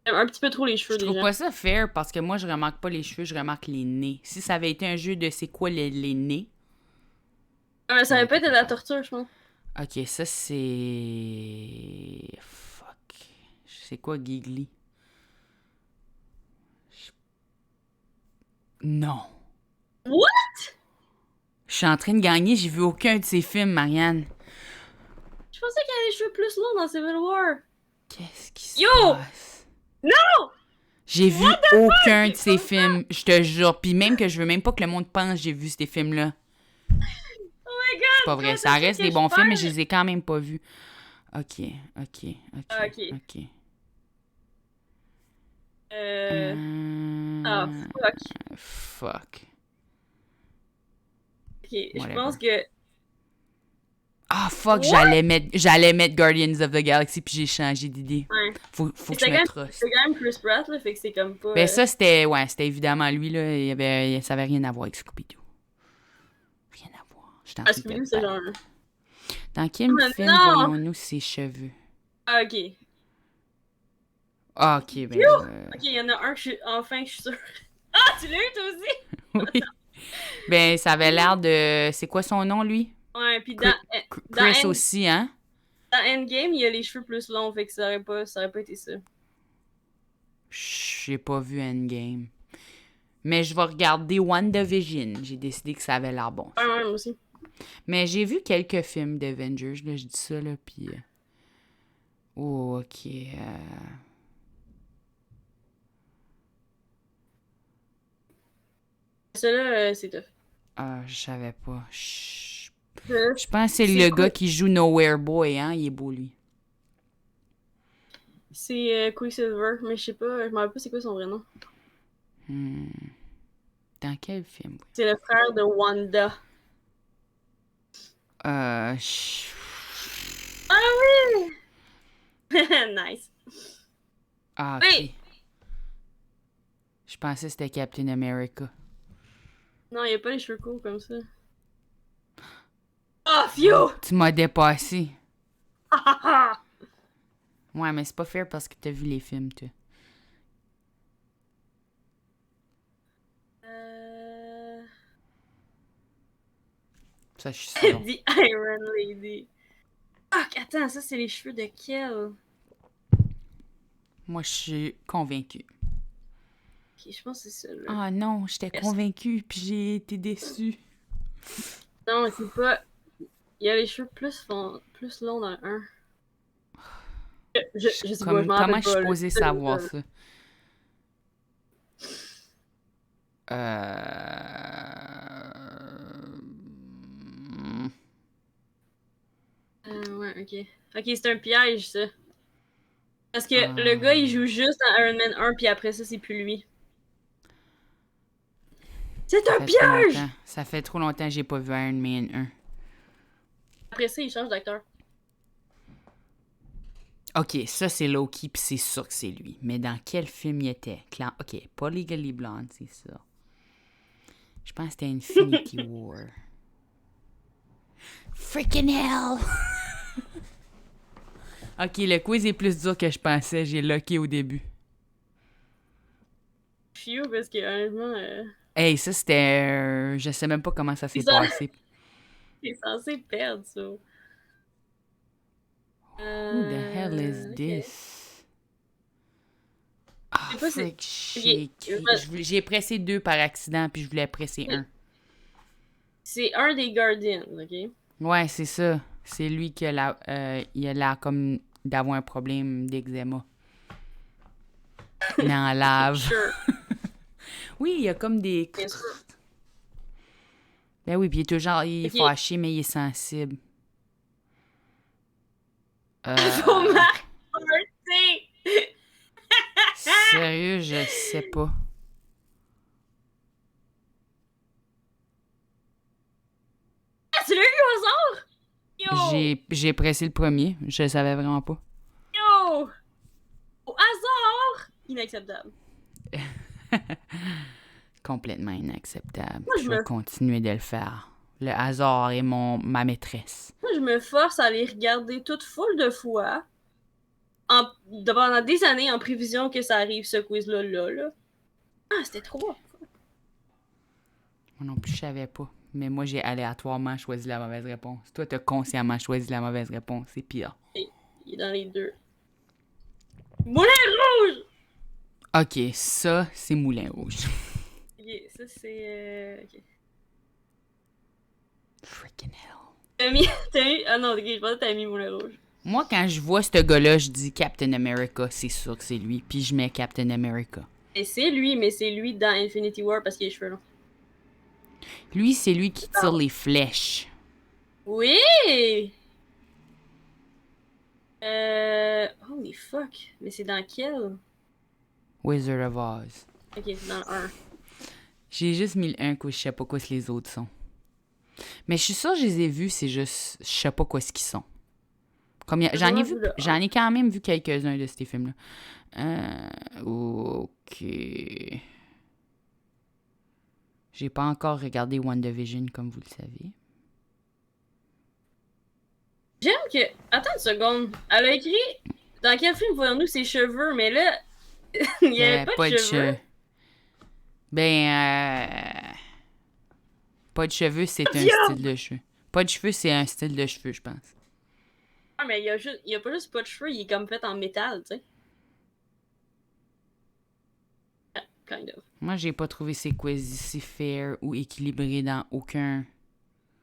Speaker 2: Un petit peu trop les
Speaker 1: Je
Speaker 2: cheveux
Speaker 1: trouve
Speaker 2: déjà.
Speaker 1: pas ça fair parce que moi, je remarque pas les cheveux, je remarque les nez. Si ça avait été un jeu de c'est quoi les nez.
Speaker 2: Ça avait pas été de la torture, je pense.
Speaker 1: Ok, ça c'est. Fuck. C'est quoi Giggly? Non.
Speaker 2: What?
Speaker 1: Je suis en train de gagner, j'ai vu aucun de ces films, Marianne.
Speaker 2: Je pensais qu'il avait les cheveux plus longs dans Civil War.
Speaker 1: Qu'est-ce qui se
Speaker 2: Yo!
Speaker 1: passe?
Speaker 2: Non!
Speaker 1: J'ai vu aucun de ces films, je te jure. Puis même que je veux même pas que le monde pense que j'ai vu ces films-là.
Speaker 2: Oh my god!
Speaker 1: C'est pas vrai, ça reste des bons films, mais je les ai quand même pas vus. Ok.
Speaker 2: Ok. Ah, fuck.
Speaker 1: Fuck.
Speaker 2: Ok, je
Speaker 1: Whatever.
Speaker 2: pense que.
Speaker 1: Ah, fuck,
Speaker 2: What?
Speaker 1: j'allais mettre Guardians of the Galaxy, puis j'ai changé d'idée.
Speaker 2: Ouais.
Speaker 1: Faut que je me trosse.
Speaker 2: C'est quand même Chris Pratt, là, fait que c'est comme pas.
Speaker 1: Ben ça, c'était évidemment lui, là. Ça avait rien à voir avec Scooby-Doo. Rien à voir. Je t'en
Speaker 2: Ah,
Speaker 1: prie,
Speaker 2: Scooby-Doo, c'est genre.
Speaker 1: dans quel
Speaker 2: Oh,
Speaker 1: film
Speaker 2: non!
Speaker 1: voyons-nous ses cheveux?
Speaker 2: Ah, ok.
Speaker 1: Ah, ok, ben...
Speaker 2: Ok, il y en a un que enfin, je suis sûre. Ah, tu l'as eu, toi aussi?
Speaker 1: oui. Ben, ça avait l'air de... C'est quoi son nom, lui?
Speaker 2: Ouais, puis
Speaker 1: Chris aussi, hein?
Speaker 2: dans Endgame, il y a les cheveux plus longs, fait que ça aurait pas été ça.
Speaker 1: J'ai pas vu Endgame. Mais je vais regarder WandaVision. J'ai décidé que ça avait l'air bon.
Speaker 2: Ouais, moi aussi.
Speaker 1: Mais j'ai vu quelques films d'Avengers, là, je dis ça, là, puis... Oh, ok.
Speaker 2: Celui-là, c'est tough.
Speaker 1: Ah, je savais pas.
Speaker 2: Euh,
Speaker 1: Je pense que c'est
Speaker 2: C'est
Speaker 1: le
Speaker 2: quoi?
Speaker 1: gars qui joue Nowhere Boy, hein? Il est beau, lui.
Speaker 2: C'est Quicksilver, mais je sais pas, je me rappelle pas c'est quoi son vrai nom.
Speaker 1: Dans quel film? Oui?
Speaker 2: C'est le frère de Wanda.
Speaker 1: Je-
Speaker 2: Ah oui! Nice.
Speaker 1: Ah, ok.
Speaker 2: Oui!
Speaker 1: Je pensais que c'était Captain America.
Speaker 2: Non, il a pas les cheveux courts comme ça. Oh, phew!
Speaker 1: Tu m'as dépassé. Ouais, mais c'est pas fair parce que t'as vu les films, toi. Ça, je suis sûr.
Speaker 2: The Iron Lady. Ah, attends, ça c'est les cheveux de quel?
Speaker 1: Moi, je suis convaincue.
Speaker 2: Ok, je pense que c'est ça, là.
Speaker 1: Ah non, j'étais
Speaker 2: Yes.
Speaker 1: convaincue, puis j'ai été déçue.
Speaker 2: Non, c'est pas. Il y a les cheveux plus longs dans le 1. Je sais pas, je m'en
Speaker 1: Comment
Speaker 2: rappelle
Speaker 1: je suis
Speaker 2: pas, là.
Speaker 1: supposée savoir ça?
Speaker 2: Ouais, ok. Ok, c'est un piège, ça. Parce que le gars, il joue juste dans Iron Man 1, puis après ça, c'est plus lui. C'est un piège!
Speaker 1: Ça fait trop longtemps que j'ai pas vu Iron Man 1.
Speaker 2: Après ça, il change d'acteur.
Speaker 1: Ok, ça c'est Loki, puis c'est sûr que c'est lui. Mais dans quel film il était? Ok, pas Legally Blonde, c'est ça. Je pense que c'était Infinity War. Freaking hell! Ok, le quiz est plus dur que je pensais. J'ai locké au début.
Speaker 2: Phew, parce que honnêtement,
Speaker 1: Hey, ça c'était... je sais même pas comment ça s'est
Speaker 2: ça-
Speaker 1: passé.
Speaker 2: t'es censé perdre ça.
Speaker 1: Who the hell is
Speaker 2: Ok.
Speaker 1: this?
Speaker 2: sais pas si...
Speaker 1: frick, j'ai pressé 2 par accident, puis je voulais presser un.
Speaker 2: C'est un des Guardians, ok?
Speaker 1: Ouais, c'est ça. C'est lui qui il a l'air comme d'avoir un problème d'eczéma. Mais en lave.
Speaker 2: Sure.
Speaker 1: Oui, il y a comme des...
Speaker 2: Bien sûr.
Speaker 1: Ben oui, puis il est toujours... Il est
Speaker 2: Ok.
Speaker 1: fâché, mais il est sensible.
Speaker 2: Faut m'arrêter!
Speaker 1: Sérieux, je sais pas.
Speaker 2: Ah, tu l'as eu au hasard? Yo!
Speaker 1: J'ai pressé le premier. Je le savais vraiment pas.
Speaker 2: Yo! Au hasard! Inacceptable.
Speaker 1: Complètement inacceptable.
Speaker 2: Moi,
Speaker 1: Je vais continuer de le faire. Le hasard est ma maîtresse.
Speaker 2: Moi, je me force à les regarder toutes full de fois. Pendant des années en prévision que ça arrive, ce quiz-là. Là. Ah, c'était trop bon.
Speaker 1: Moi non plus, je savais pas. Mais moi, j'ai aléatoirement choisi la mauvaise réponse. Toi, t'as consciemment choisi la mauvaise réponse. C'est pire.
Speaker 2: Il est dans les deux. Moulin rouge!
Speaker 1: OK, ça, c'est Moulin Rouge.
Speaker 2: Ok, ça c'est... Ok.
Speaker 1: Freaking hell.
Speaker 2: T'as mis... Ah non, ok, je pensais que t'avais mis Moulin rouge.
Speaker 1: Moi, quand je vois ce gars-là, je dis Captain America. C'est sûr que c'est lui. Puis je mets Captain America.
Speaker 2: Et c'est lui, mais c'est lui dans Infinity War parce qu'il a les cheveux longs.
Speaker 1: Lui, c'est lui qui tire les flèches.
Speaker 2: Oui! Holy fuck. Mais c'est dans quel?
Speaker 1: Wizard of Oz.
Speaker 2: Ok, dans le 1.
Speaker 1: J'ai juste mis le 1, que je sais pas quoi les autres sont. Mais je suis sûre que je les ai vus, c'est juste, je sais pas quoi ce qu'ils sont. Comme j'en ai quand même vu quelques-uns de ces films-là. Ok. J'ai pas encore regardé WandaVision, comme vous le savez.
Speaker 2: J'aime que... Attends une seconde. Elle a écrit... Dans quel film voyons-nous ses cheveux? Mais là, il y avait pas de cheveux.
Speaker 1: Pas de cheveux, c'est un style de cheveux. Pas de cheveux, c'est un style de cheveux, je pense.
Speaker 2: Ah, mais il y a pas juste pas de cheveux, il est comme fait en métal, tu sais. Kind of.
Speaker 1: Moi, j'ai pas trouvé ces quiz si fair ou équilibrés dans aucun...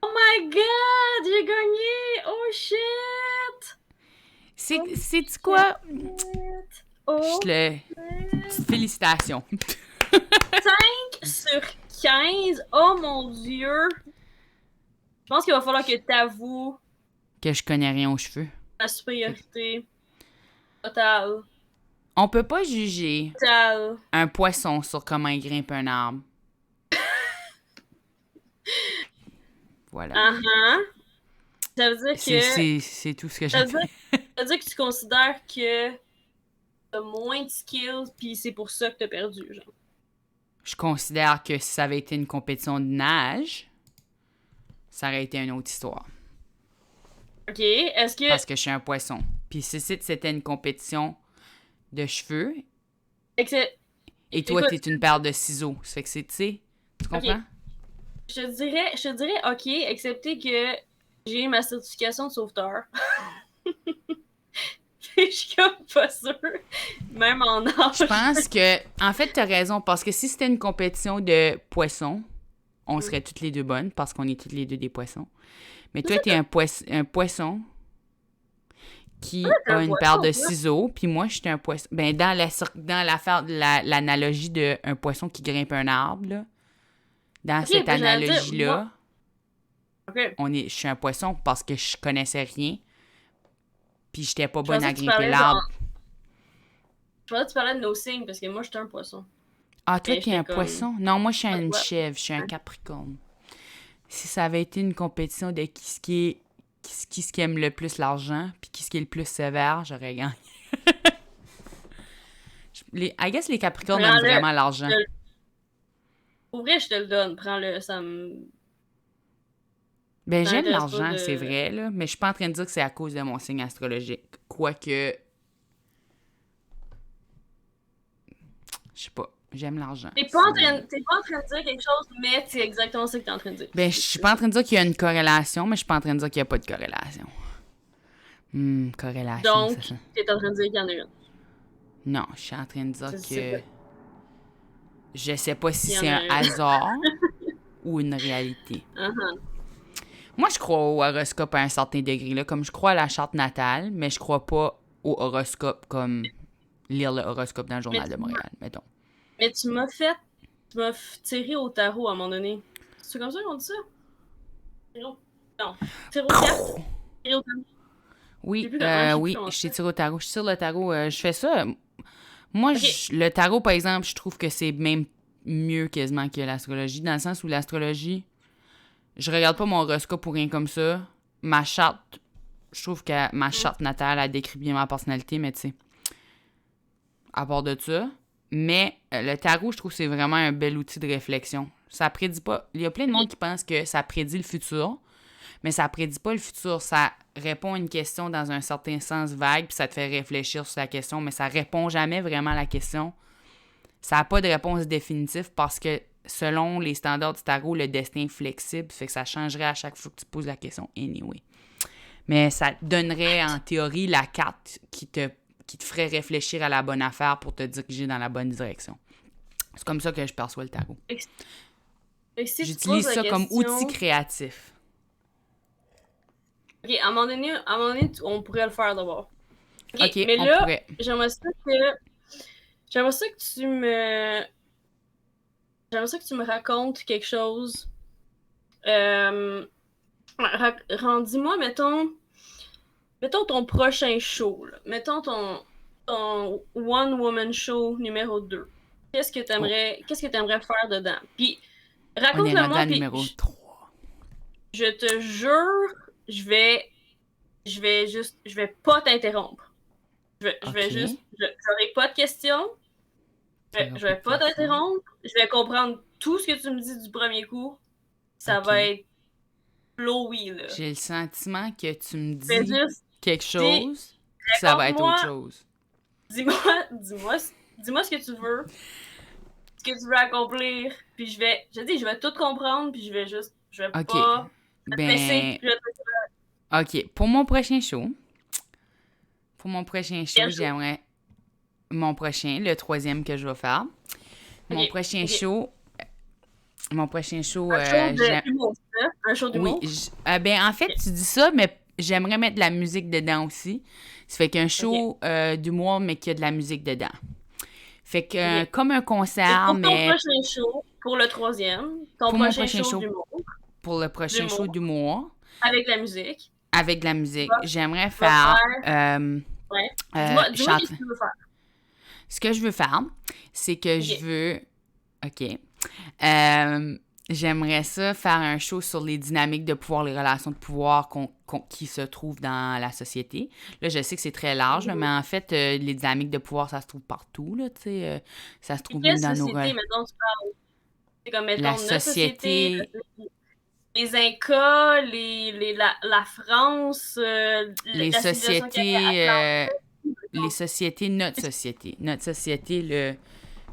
Speaker 2: Oh my god! J'ai gagné! Oh shit!
Speaker 1: C'est-tu quoi?
Speaker 2: Oh,
Speaker 1: Petite félicitations.
Speaker 2: 5 sur 15? Oh mon dieu! Je pense qu'il va falloir que t'avoues
Speaker 1: Que je connais rien aux cheveux.
Speaker 2: la supériorité totale.
Speaker 1: On peut pas juger
Speaker 2: Totale.
Speaker 1: un poisson sur comment il grimpe un arbre. Voilà.
Speaker 2: Ça veut dire que...
Speaker 1: C'est tout ce que j'ai fait.
Speaker 2: Ça veut dire que tu considères que t'as moins de skills pis c'est pour ça que t'as perdu, genre.
Speaker 1: Je considère que si ça avait été une compétition de nage, ça aurait été une autre histoire.
Speaker 2: Ok, est-ce que...
Speaker 1: Parce que je suis un poisson. Puis si c'était une compétition de cheveux, et toi, t'es une paire de ciseaux. Ça fait que c'est, tu sais, tu comprends?
Speaker 2: Okay. Je te dirais ok, excepté que j'ai eu ma certification de sauveteur. Je suis comme pas sûre. Même en âge.
Speaker 1: Je pense que, en fait, t'as raison, parce que si c'était une compétition de poissons, on serait toutes les deux bonnes, parce qu'on est toutes les deux des poissons. Mais toi, t'es un poisson qui a une paire de ciseaux, puis moi, je suis un poisson. Ben, dans l'analogie d'un poisson qui grimpe un arbre, là, dans cette analogie-là, je suis un poisson parce que je connaissais rien, puis j'étais pas bonne à grimper l'arbre.
Speaker 2: Je pensais que tu parlais de nos signes, parce que moi, j'étais un poisson.
Speaker 1: Ah, toi, t'es un poisson? Non, moi, je suis une chèvre, je suis un capricorne. Si ça avait été une compétition de qui aime le plus l'argent, puis qui est le plus sévère, j'aurais gagné. I guess les capricornes aiment vraiment l'argent.
Speaker 2: Pour vrai, je te le donne. Prends-le, ça me...
Speaker 1: Ben, j'aime l'argent, c'est vrai, là, mais je suis pas en train de dire que c'est à cause de mon signe astrologique. Quoique... Je sais pas. J'aime l'argent.
Speaker 2: T'es pas en train de dire quelque chose, mais c'est exactement ça que t'es en train de dire.
Speaker 1: Ben, je suis pas en train de dire qu'il y a une corrélation, mais je suis pas en train de dire qu'il y a pas de corrélation. Corrélation,
Speaker 2: donc, t'es en train de dire qu'il y en a une.
Speaker 1: Non, je suis en train de dire
Speaker 2: Je sais
Speaker 1: que
Speaker 2: pas.
Speaker 1: je sais pas si
Speaker 2: Il y
Speaker 1: c'est
Speaker 2: en a
Speaker 1: un
Speaker 2: un.
Speaker 1: hasard ou une réalité.
Speaker 2: Uh-huh.
Speaker 1: Moi, je crois au horoscope à un certain degré, là, comme je crois à la charte natale, mais je crois pas au horoscope comme lire le horoscope dans le
Speaker 2: Mais
Speaker 1: Journal de
Speaker 2: tu
Speaker 1: Montréal, mettons.
Speaker 2: mais tu m'as tiré au tarot à un moment donné. C'est comme ça qu'on dit ça? Non. Non. Tiré aux cartes? Tiré au tarot?
Speaker 1: Oui,
Speaker 2: Je sais plus
Speaker 1: oui,
Speaker 2: comment
Speaker 1: je
Speaker 2: ça.
Speaker 1: tire au tarot. Je tire le tarot. Je fais ça. Moi,
Speaker 2: Ok.
Speaker 1: le tarot, par exemple, je trouve que c'est même mieux quasiment que l'astrologie, dans le sens où l'astrologie, je regarde pas mon horoscope pour rien comme ça. Ma charte, je trouve que ma
Speaker 2: Mm.
Speaker 1: charte natale, elle décrit bien ma personnalité, mais tu sais, à part de ça. Mais le tarot, je trouve que c'est vraiment un bel outil de réflexion. Ça prédit pas. Il y a plein de monde qui pense que ça prédit le futur, mais ça prédit pas le futur. Ça répond à une question dans un certain sens vague, puis ça te fait réfléchir sur la question, mais ça répond jamais vraiment à la question. Ça n'a pas de réponse définitive parce que selon les standards du tarot, le destin est flexible, fait que ça changerait à chaque fois que tu poses la question anyway. Mais ça te donnerait en théorie la carte qui te ferait réfléchir à la bonne affaire pour te diriger dans la bonne direction. C'est comme ça que je perçois le tarot.
Speaker 2: Fait que si tu te poses
Speaker 1: J'utilise
Speaker 2: la
Speaker 1: ça comme outil
Speaker 2: question.
Speaker 1: créatif.
Speaker 2: Ok, à un moment donné, on pourrait le faire d'abord. Ok,
Speaker 1: OK,
Speaker 2: mais
Speaker 1: on
Speaker 2: là,
Speaker 1: pourrait.
Speaker 2: j'aimerais ça que. J'aimerais ça que tu me. J'aimerais ça que tu me racontes quelque chose. Dis-moi, mettons ton prochain show, là. Mettons ton One Woman Show numéro 2.
Speaker 1: Oh,
Speaker 2: Qu'est-ce que t'aimerais faire dedans? Puis,
Speaker 1: on est rendu
Speaker 2: raconte-le-moi,
Speaker 1: à
Speaker 2: puis
Speaker 1: numéro 3.
Speaker 2: je te jure, je vais pas t'interrompre. Je vais
Speaker 1: OK.
Speaker 2: juste, j'aurai pas de questions,
Speaker 1: Tu
Speaker 2: je
Speaker 1: pas
Speaker 2: vais
Speaker 1: de
Speaker 2: pas
Speaker 1: questions.
Speaker 2: t'interrompre, je vais comprendre tout ce que tu me dis du premier coup. Ça va
Speaker 1: OK.
Speaker 2: être flowy, là.
Speaker 1: J'ai le sentiment que tu me
Speaker 2: Je vais
Speaker 1: dis
Speaker 2: juste,
Speaker 1: quelque
Speaker 2: dis,
Speaker 1: chose, puis ça va être autre
Speaker 2: raconte-moi,
Speaker 1: chose.
Speaker 2: dis-moi, dis-moi ce que tu veux, ce que tu veux accomplir, puis je vais tout comprendre, puis je vais
Speaker 1: OK.
Speaker 2: pas te laisser,
Speaker 1: Ben,
Speaker 2: je vais te
Speaker 1: OK. Pour mon prochain show,
Speaker 2: laisser.
Speaker 1: j'aimerais mon prochain, le troisième que je vais faire.
Speaker 2: Ok,
Speaker 1: Mon prochain
Speaker 2: ok.
Speaker 1: show, mon prochain show,
Speaker 2: Un show d'humour, c'est ça? Un show
Speaker 1: oui.
Speaker 2: d'humour?
Speaker 1: Ben, en fait,
Speaker 2: Ok,
Speaker 1: tu dis ça, mais j'aimerais mettre de la musique dedans aussi. Ça fait qu'un
Speaker 2: ok,
Speaker 1: show d'humour, mais qu'il y a de la musique dedans. Fait que,
Speaker 2: ok.
Speaker 1: comme un
Speaker 2: Et
Speaker 1: concert,
Speaker 2: pour ton
Speaker 1: mais
Speaker 2: prochain show, pour le troisième, ton
Speaker 1: pour mon
Speaker 2: prochain
Speaker 1: prochain
Speaker 2: show
Speaker 1: show, pour le prochain show
Speaker 2: d'humour,
Speaker 1: d'humour,
Speaker 2: avec la musique,
Speaker 1: avec de la
Speaker 2: tu
Speaker 1: musique,
Speaker 2: vas,
Speaker 1: j'aimerais
Speaker 2: tu vas
Speaker 1: faire
Speaker 2: faire, ouais. Dis-moi
Speaker 1: chanter.
Speaker 2: qu'est-ce que tu veux faire.
Speaker 1: Ce que je veux faire, c'est que je
Speaker 2: Ok,
Speaker 1: veux. OK. Euh, J'aimerais ça faire un show sur les dynamiques de pouvoir, les relations de pouvoir qui se trouvent dans la société. Là, je sais que c'est très large, là, mais en fait, les dynamiques de pouvoir, ça se trouve partout, là, tu sais. Ça se
Speaker 2: et
Speaker 1: trouve
Speaker 2: quelle
Speaker 1: même dans nos...
Speaker 2: société, mettons, tu parles? C'est comme,
Speaker 1: La
Speaker 2: mettons, notre société,
Speaker 1: société,
Speaker 2: les Incas, la France,
Speaker 1: les
Speaker 2: la civilisation qui avait
Speaker 1: sociétés, les
Speaker 2: Atlante.
Speaker 1: sociétés, notre société. Notre société, le...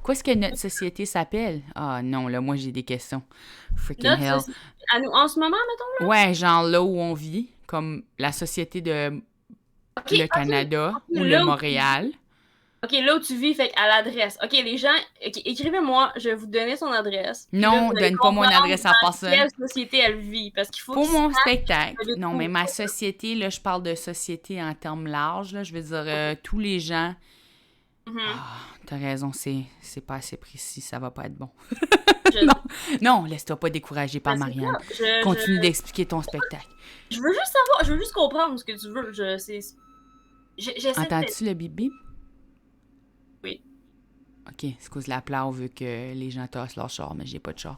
Speaker 1: Qu'est-ce que notre société s'appelle? Ah non, là, moi, j'ai des questions. Freaking
Speaker 2: Notre
Speaker 1: hell.
Speaker 2: société, à nous, en ce moment, mettons, là?
Speaker 1: Ouais, genre là où on vit, comme la société de
Speaker 2: Ok,
Speaker 1: le
Speaker 2: ok,
Speaker 1: Canada
Speaker 2: ok,
Speaker 1: ou le
Speaker 2: là où tu vis.
Speaker 1: Montréal.
Speaker 2: Ok, là où tu vis, fait à l'adresse. Ok, les gens, ok, écrivez-moi, je vais vous donner son adresse. Puis là,
Speaker 1: Non,
Speaker 2: vous allez
Speaker 1: donne pas mon
Speaker 2: comprendre
Speaker 1: adresse à
Speaker 2: dans
Speaker 1: personne.
Speaker 2: quelle société elle vit. Parce qu'il faut
Speaker 1: Pour
Speaker 2: qu'ils
Speaker 1: mon
Speaker 2: sachent
Speaker 1: spectacle,
Speaker 2: le
Speaker 1: non, mais
Speaker 2: tout.
Speaker 1: ma société, là, je parle de société en termes larges, là, je veux dire, tous les gens.
Speaker 2: Mhm.
Speaker 1: Ah, t'as raison, c'est pas assez précis, ça va pas être bon.
Speaker 2: Je,
Speaker 1: Non, non, laisse-toi pas décourager par
Speaker 2: ben, c'est
Speaker 1: Marianne.
Speaker 2: ça.
Speaker 1: Continue d'expliquer ton spectacle.
Speaker 2: Je veux juste savoir, je veux juste comprendre ce que tu veux. J'essaie de t'aider.
Speaker 1: Entends-tu le bip bip?
Speaker 2: Oui.
Speaker 1: OK, c'est cause la plage veut que les gens tassent leur char, mais j'ai pas de char.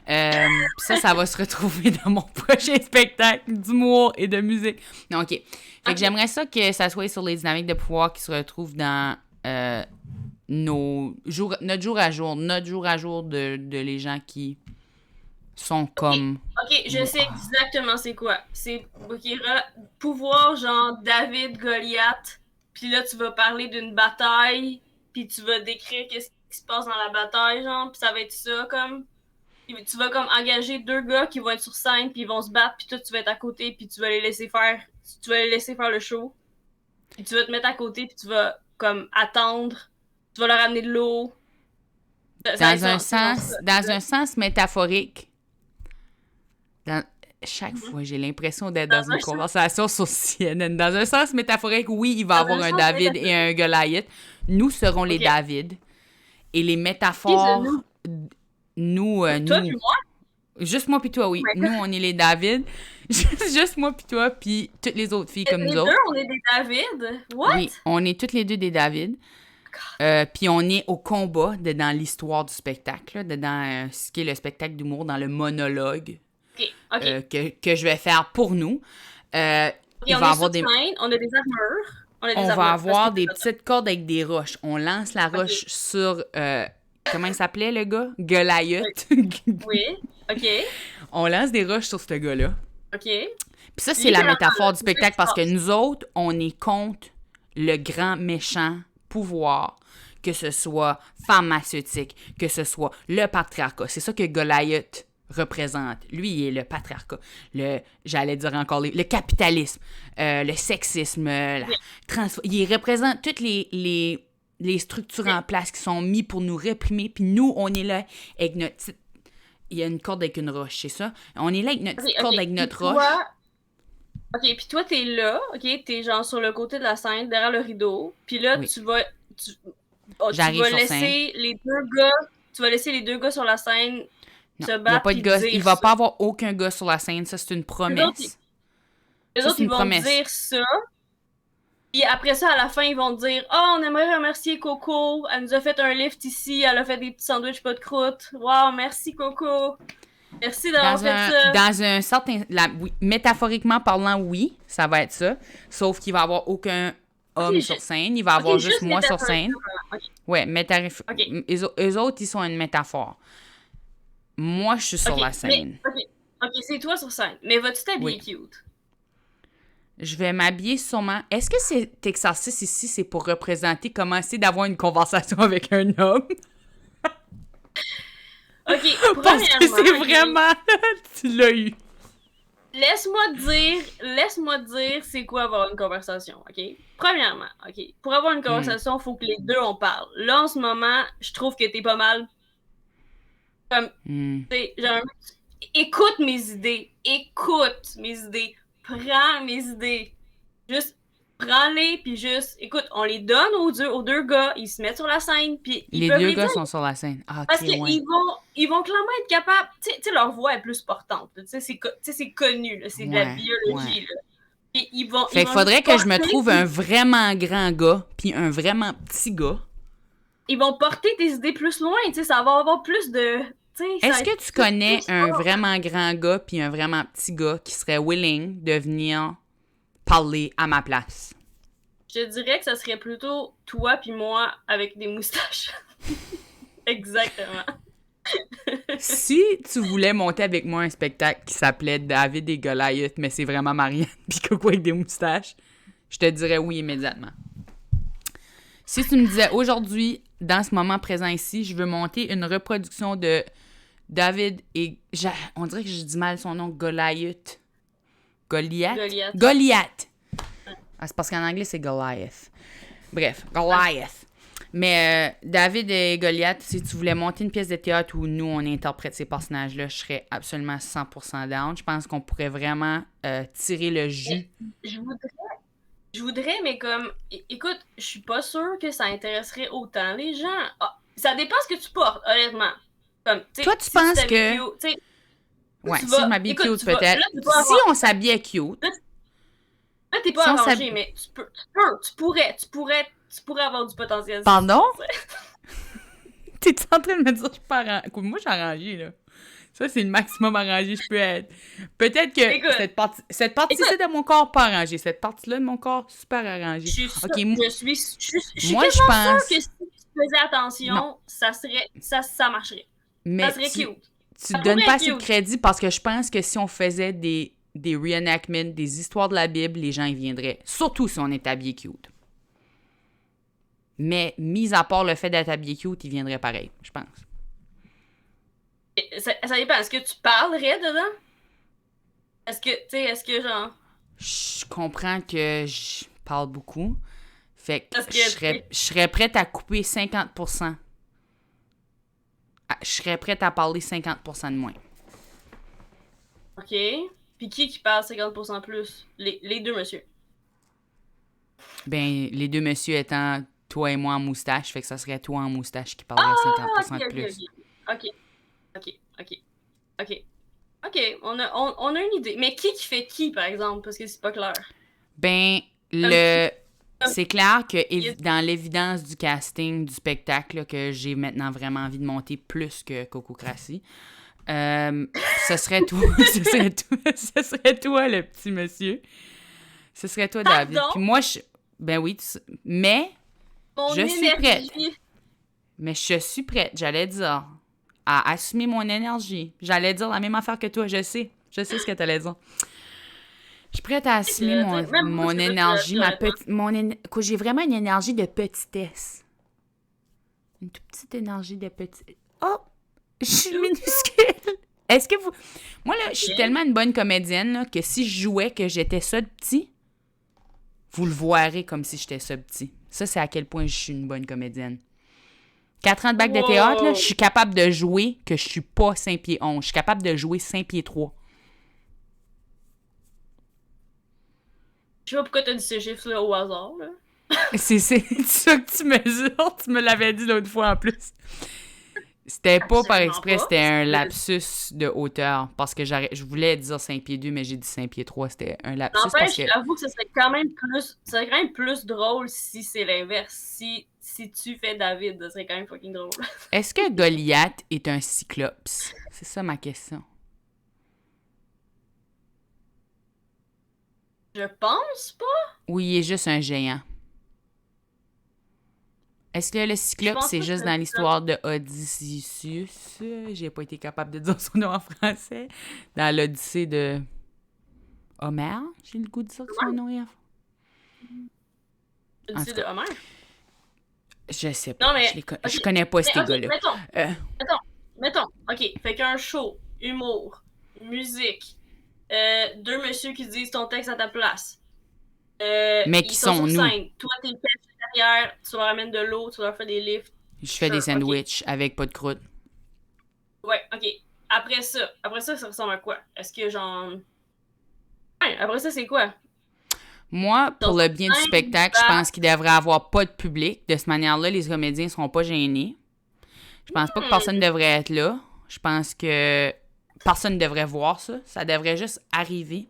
Speaker 1: Ça va se retrouver dans mon prochain spectacle d'humour et de musique. Non, OK. Fait que
Speaker 2: Ok.
Speaker 1: j'aimerais ça que ça soit sur les dynamiques de pouvoir qui se retrouvent dans notre jour à jour de les gens qui sont
Speaker 2: Ok.
Speaker 1: comme
Speaker 2: Ok, je sais
Speaker 1: moi.
Speaker 2: exactement c'est quoi. C'est ok, pouvoir genre David Goliath. Puis là, tu vas parler d'une bataille. Puis tu vas décrire qu'est-ce qui se passe dans la bataille, genre. Puis ça va être ça, comme. Tu vas comme engager deux gars qui vont être sur scène. Puis ils vont se battre. Puis toi, tu vas être à côté. Puis tu vas les laisser faire. Tu vas les laisser faire le show. Puis tu vas te mettre à côté. Puis tu vas comme attendre tu vas leur amener de l'eau.
Speaker 1: Dans un sens métaphorique, chaque fois, j'ai l'impression d'être dans une conversation sur CNN. Dans un sens métaphorique, oui, il va y avoir un David et un Goliath. Nous serons les David. Et les métaphores, nous...
Speaker 2: Toi puis moi?
Speaker 1: Juste moi puis toi, oui. Nous, on est les David. Juste moi puis toi, puis toutes les autres filles comme nous autres.
Speaker 2: Les deux, on est des David? What? Oui,
Speaker 1: on est toutes les deux des David. Puis on est au combat dans l'histoire du spectacle, dans ce qui est le spectacle d'humour, dans le monologue que je vais faire pour nous.
Speaker 2: Et on va avoir scène, on a des armures.
Speaker 1: On va avoir des petites cordes avec des roches. On lance la roche sur... comment il s'appelait, le gars? Goliath.
Speaker 2: Oui, OK.
Speaker 1: On lance des roches sur ce gars-là.
Speaker 2: OK.
Speaker 1: Puis ça, c'est la métaphore du spectacle, parce que nous autres, on est contre le grand méchant pouvoir, que ce soit pharmaceutique, que ce soit le patriarcat. C'est ça que Goliath représente. Lui, il est le patriarcat. J'allais dire encore, le capitalisme, le sexisme, il représente toutes les structures en place qui sont mises pour nous réprimer. Puis nous, on est là avec notre petite... Il y a une corde avec une roche, c'est ça? On est là avec notre petite corde avec notre roche.
Speaker 2: OK, puis toi, t'es là, OK? T'es genre sur le côté de la scène, derrière le rideau. Puis là, tu vas laisser les deux gars... Tu vas laisser les deux gars sur la scène se battre.
Speaker 1: Il va pas avoir aucun gars sur la scène, ça, c'est une promesse.
Speaker 2: Les autres, ils vont dire ça. Puis après ça, à la fin, ils vont dire « Oh, on aimerait remercier Coco. Elle nous a fait un lift ici. Elle a fait des petits sandwichs pas de croûte. Wow, merci Coco. Merci d'avoir fait ça. »
Speaker 1: Dans un certain... oui, métaphoriquement parlant, oui, ça va être ça. Sauf qu'il va y avoir aucun homme sur scène. Il va y avoir juste moi sur scène. Ouais, eux autres, ils sont une métaphore. Moi, je suis sur la scène.
Speaker 2: OK, c'est toi sur scène. Mais vas-tu t'habiller cute?
Speaker 1: Je vais m'habiller sûrement. Est-ce que cet exercice ici, c'est pour représenter comment essayer d'avoir une conversation avec un homme?
Speaker 2: OK,
Speaker 1: parce que c'est vraiment... tu l'as eu.
Speaker 2: Laisse-moi dire c'est quoi avoir une conversation, OK? Premièrement, OK, pour avoir une conversation, il faut que les deux, on parle. Là, en ce moment, je trouve que t'es pas mal... Comme, genre, écoute mes idées. Prends mes idées. Juste prends-les, puis juste... Écoute, on les donne aux deux gars, ils se mettent sur la scène, puis
Speaker 1: les deux gars sont sur la scène. Ah,
Speaker 2: parce qu'ils vont clairement être capables... Tu sais, leur voix est plus portante. Tu sais, c'est connu, là, c'est de la biologie, là. Puis
Speaker 1: il faudrait que je me trouve un vraiment grand gars, puis un vraiment petit gars.
Speaker 2: Ils vont porter tes idées plus loin, tu sais, ça va avoir plus de...
Speaker 1: Est-ce que tu connais un vraiment grand gars puis un vraiment petit gars qui serait willing de venir parler à ma place?
Speaker 2: Je dirais que ça serait plutôt toi puis moi avec des moustaches. Exactement.
Speaker 1: Si tu voulais monter avec moi un spectacle qui s'appelait David et Goliath, mais c'est vraiment Marianne puis Coco avec des moustaches, je te dirais oui immédiatement. Si tu me disais aujourd'hui, dans ce moment présent ici, je veux monter une reproduction de David et... on dirait que je dis mal son nom, Goliath. Goliath. Ah, c'est parce qu'en anglais, c'est Goliath. Bref, Goliath. Mais David et Goliath, si tu voulais monter une pièce de théâtre où nous, on interprète ces personnages-là, je serais absolument 100% down. Je pense qu'on pourrait vraiment tirer le jus.
Speaker 2: Je voudrais, mais comme... Écoute, je suis pas sûre que ça intéresserait autant les gens. Ah, ça dépend ce que tu portes, honnêtement. Comme,
Speaker 1: toi, tu penses que... Ouais, si je m'habille cute, peut-être. Si on s'habillait cute...
Speaker 2: Là, t'es pas arrangé, mais tu pourrais avoir du potentiel.
Speaker 1: Pardon? T'es-tu en train de me dire que je suis pas arrangée? Écoute, moi, je suis arrangée, là. Ça, c'est le maximum arrangé que je peux être. Peut-être que cette partie-ci de mon corps, pas arrangée. Cette partie-là de mon corps, super arrangée.
Speaker 2: Je suis moi, je pense que si tu faisais attention, ça marcherait.
Speaker 1: Mais ça serait cute. Tu donnes pas assez de crédit parce que je pense que si on faisait des reenactments, des histoires de la Bible, les gens y viendraient. Surtout si on est habillé cute. Mais, mis à part le fait d'être habillé cute, ils viendraient pareil, je pense.
Speaker 2: Ça dépend. Est-ce que tu parlerais dedans? Est-ce que genre...
Speaker 1: Je comprends que je parle beaucoup. Fait que
Speaker 2: Parce que
Speaker 1: je serais prête à couper 50%. Je serais prête à parler 50% de moins.
Speaker 2: OK. Puis qui parle 50% plus? Les deux, monsieur.
Speaker 1: Ben, les deux messieurs étant toi et moi en moustache, fait que ça serait toi en moustache qui parlerait
Speaker 2: Ah,
Speaker 1: 50%
Speaker 2: OK,
Speaker 1: de
Speaker 2: OK,
Speaker 1: plus.
Speaker 2: OK. OK, OK, OK. OK, on a une idée. Mais qui fait qui, par exemple? Parce que c'est pas clair.
Speaker 1: Ben,
Speaker 2: Comme qui...
Speaker 1: c'est clair que
Speaker 2: Il y a-
Speaker 1: dans l'évidence du casting, du spectacle, là, que j'ai maintenant vraiment envie de monter plus que Cococratie, ce serait toi, ce serait toi, le petit monsieur. Ce serait toi, David.
Speaker 2: Pardon?
Speaker 1: Puis moi, ben oui, mais
Speaker 2: Mon
Speaker 1: je suis prête.
Speaker 2: énergie.
Speaker 1: Mais je suis prête, j'allais dire, à assumer mon énergie. J'allais dire la même affaire que toi, je sais. Je sais ce que t'allais dire. Je suis prête à assumer
Speaker 2: Même moi,
Speaker 1: mon
Speaker 2: c'est ça que
Speaker 1: énergie,
Speaker 2: tu as dit,
Speaker 1: quoi, j'ai vraiment une énergie de petitesse. Une toute petite énergie de petitesse. Oh! Je suis minuscule! Est-ce que vous... Moi, là, je suis tellement une bonne comédienne là, que si je jouais que j'étais ça de petit, vous le verrez comme si j'étais ça de petit. Ça, c'est à quel point je suis une bonne comédienne. 4 ans de bac de théâtre, là, je suis capable de jouer que je suis pas 5 pieds 11. Je suis capable de jouer 5 pieds 3.
Speaker 2: Je sais pas pourquoi t'as dit ce chiffre-là au hasard, là.
Speaker 1: C'est ça que tu mesures. Tu me l'avais dit l'autre fois en plus. C'était pas par
Speaker 2: Absolument
Speaker 1: exprès,
Speaker 2: pas.
Speaker 1: c'était un lapsus de hauteur. Parce que je voulais dire 5 pieds 2, mais j'ai dit 5 pieds 3. C'était un lapsus parce
Speaker 2: N'empêche,
Speaker 1: que...
Speaker 2: j'avoue que ce serait quand même plus drôle si c'est l'inverse. Si tu fais David, ça serait quand même fucking drôle.
Speaker 1: Est-ce que Goliath est un cyclope? C'est ça ma question.
Speaker 2: Je pense pas.
Speaker 1: Ou il est juste un géant? Est-ce que le
Speaker 2: Je
Speaker 1: cyclope,
Speaker 2: pense
Speaker 1: c'est
Speaker 2: pas que
Speaker 1: juste
Speaker 2: c'est
Speaker 1: dans
Speaker 2: un
Speaker 1: l'histoire de Odysseus? J'ai pas été capable de dire son nom en français. Dans l'Odyssée de Homère? J'ai le goût de dire que son nom est...
Speaker 2: Tu dis de Homer.
Speaker 1: Je sais pas.
Speaker 2: Non, mais.
Speaker 1: Je connais pas ces
Speaker 2: ok,
Speaker 1: gars-là.
Speaker 2: mettons. OK. Fait qu'un show, humour, musique, deux messieurs qui disent ton texte à ta place.
Speaker 1: Mais qui
Speaker 2: ils sont
Speaker 1: sont
Speaker 2: sur
Speaker 1: nous?
Speaker 2: scène. Toi, t'es caché derrière, tu leur amènes de l'eau, tu leur fais des lifts.
Speaker 1: Je fais des sandwichs avec pas de croûte.
Speaker 2: Ouais, OK. Après ça, ça ressemble à quoi? Est-ce que genre... Ouais, après ça, c'est quoi?
Speaker 1: Moi, pour le bien du
Speaker 2: scène,
Speaker 1: spectacle, je pense qu'il devrait avoir pas de public. De cette manière-là, les comédiens seront pas gênés. Je pense pas que personne devrait être là. Je pense que personne devrait voir ça. Ça devrait juste arriver.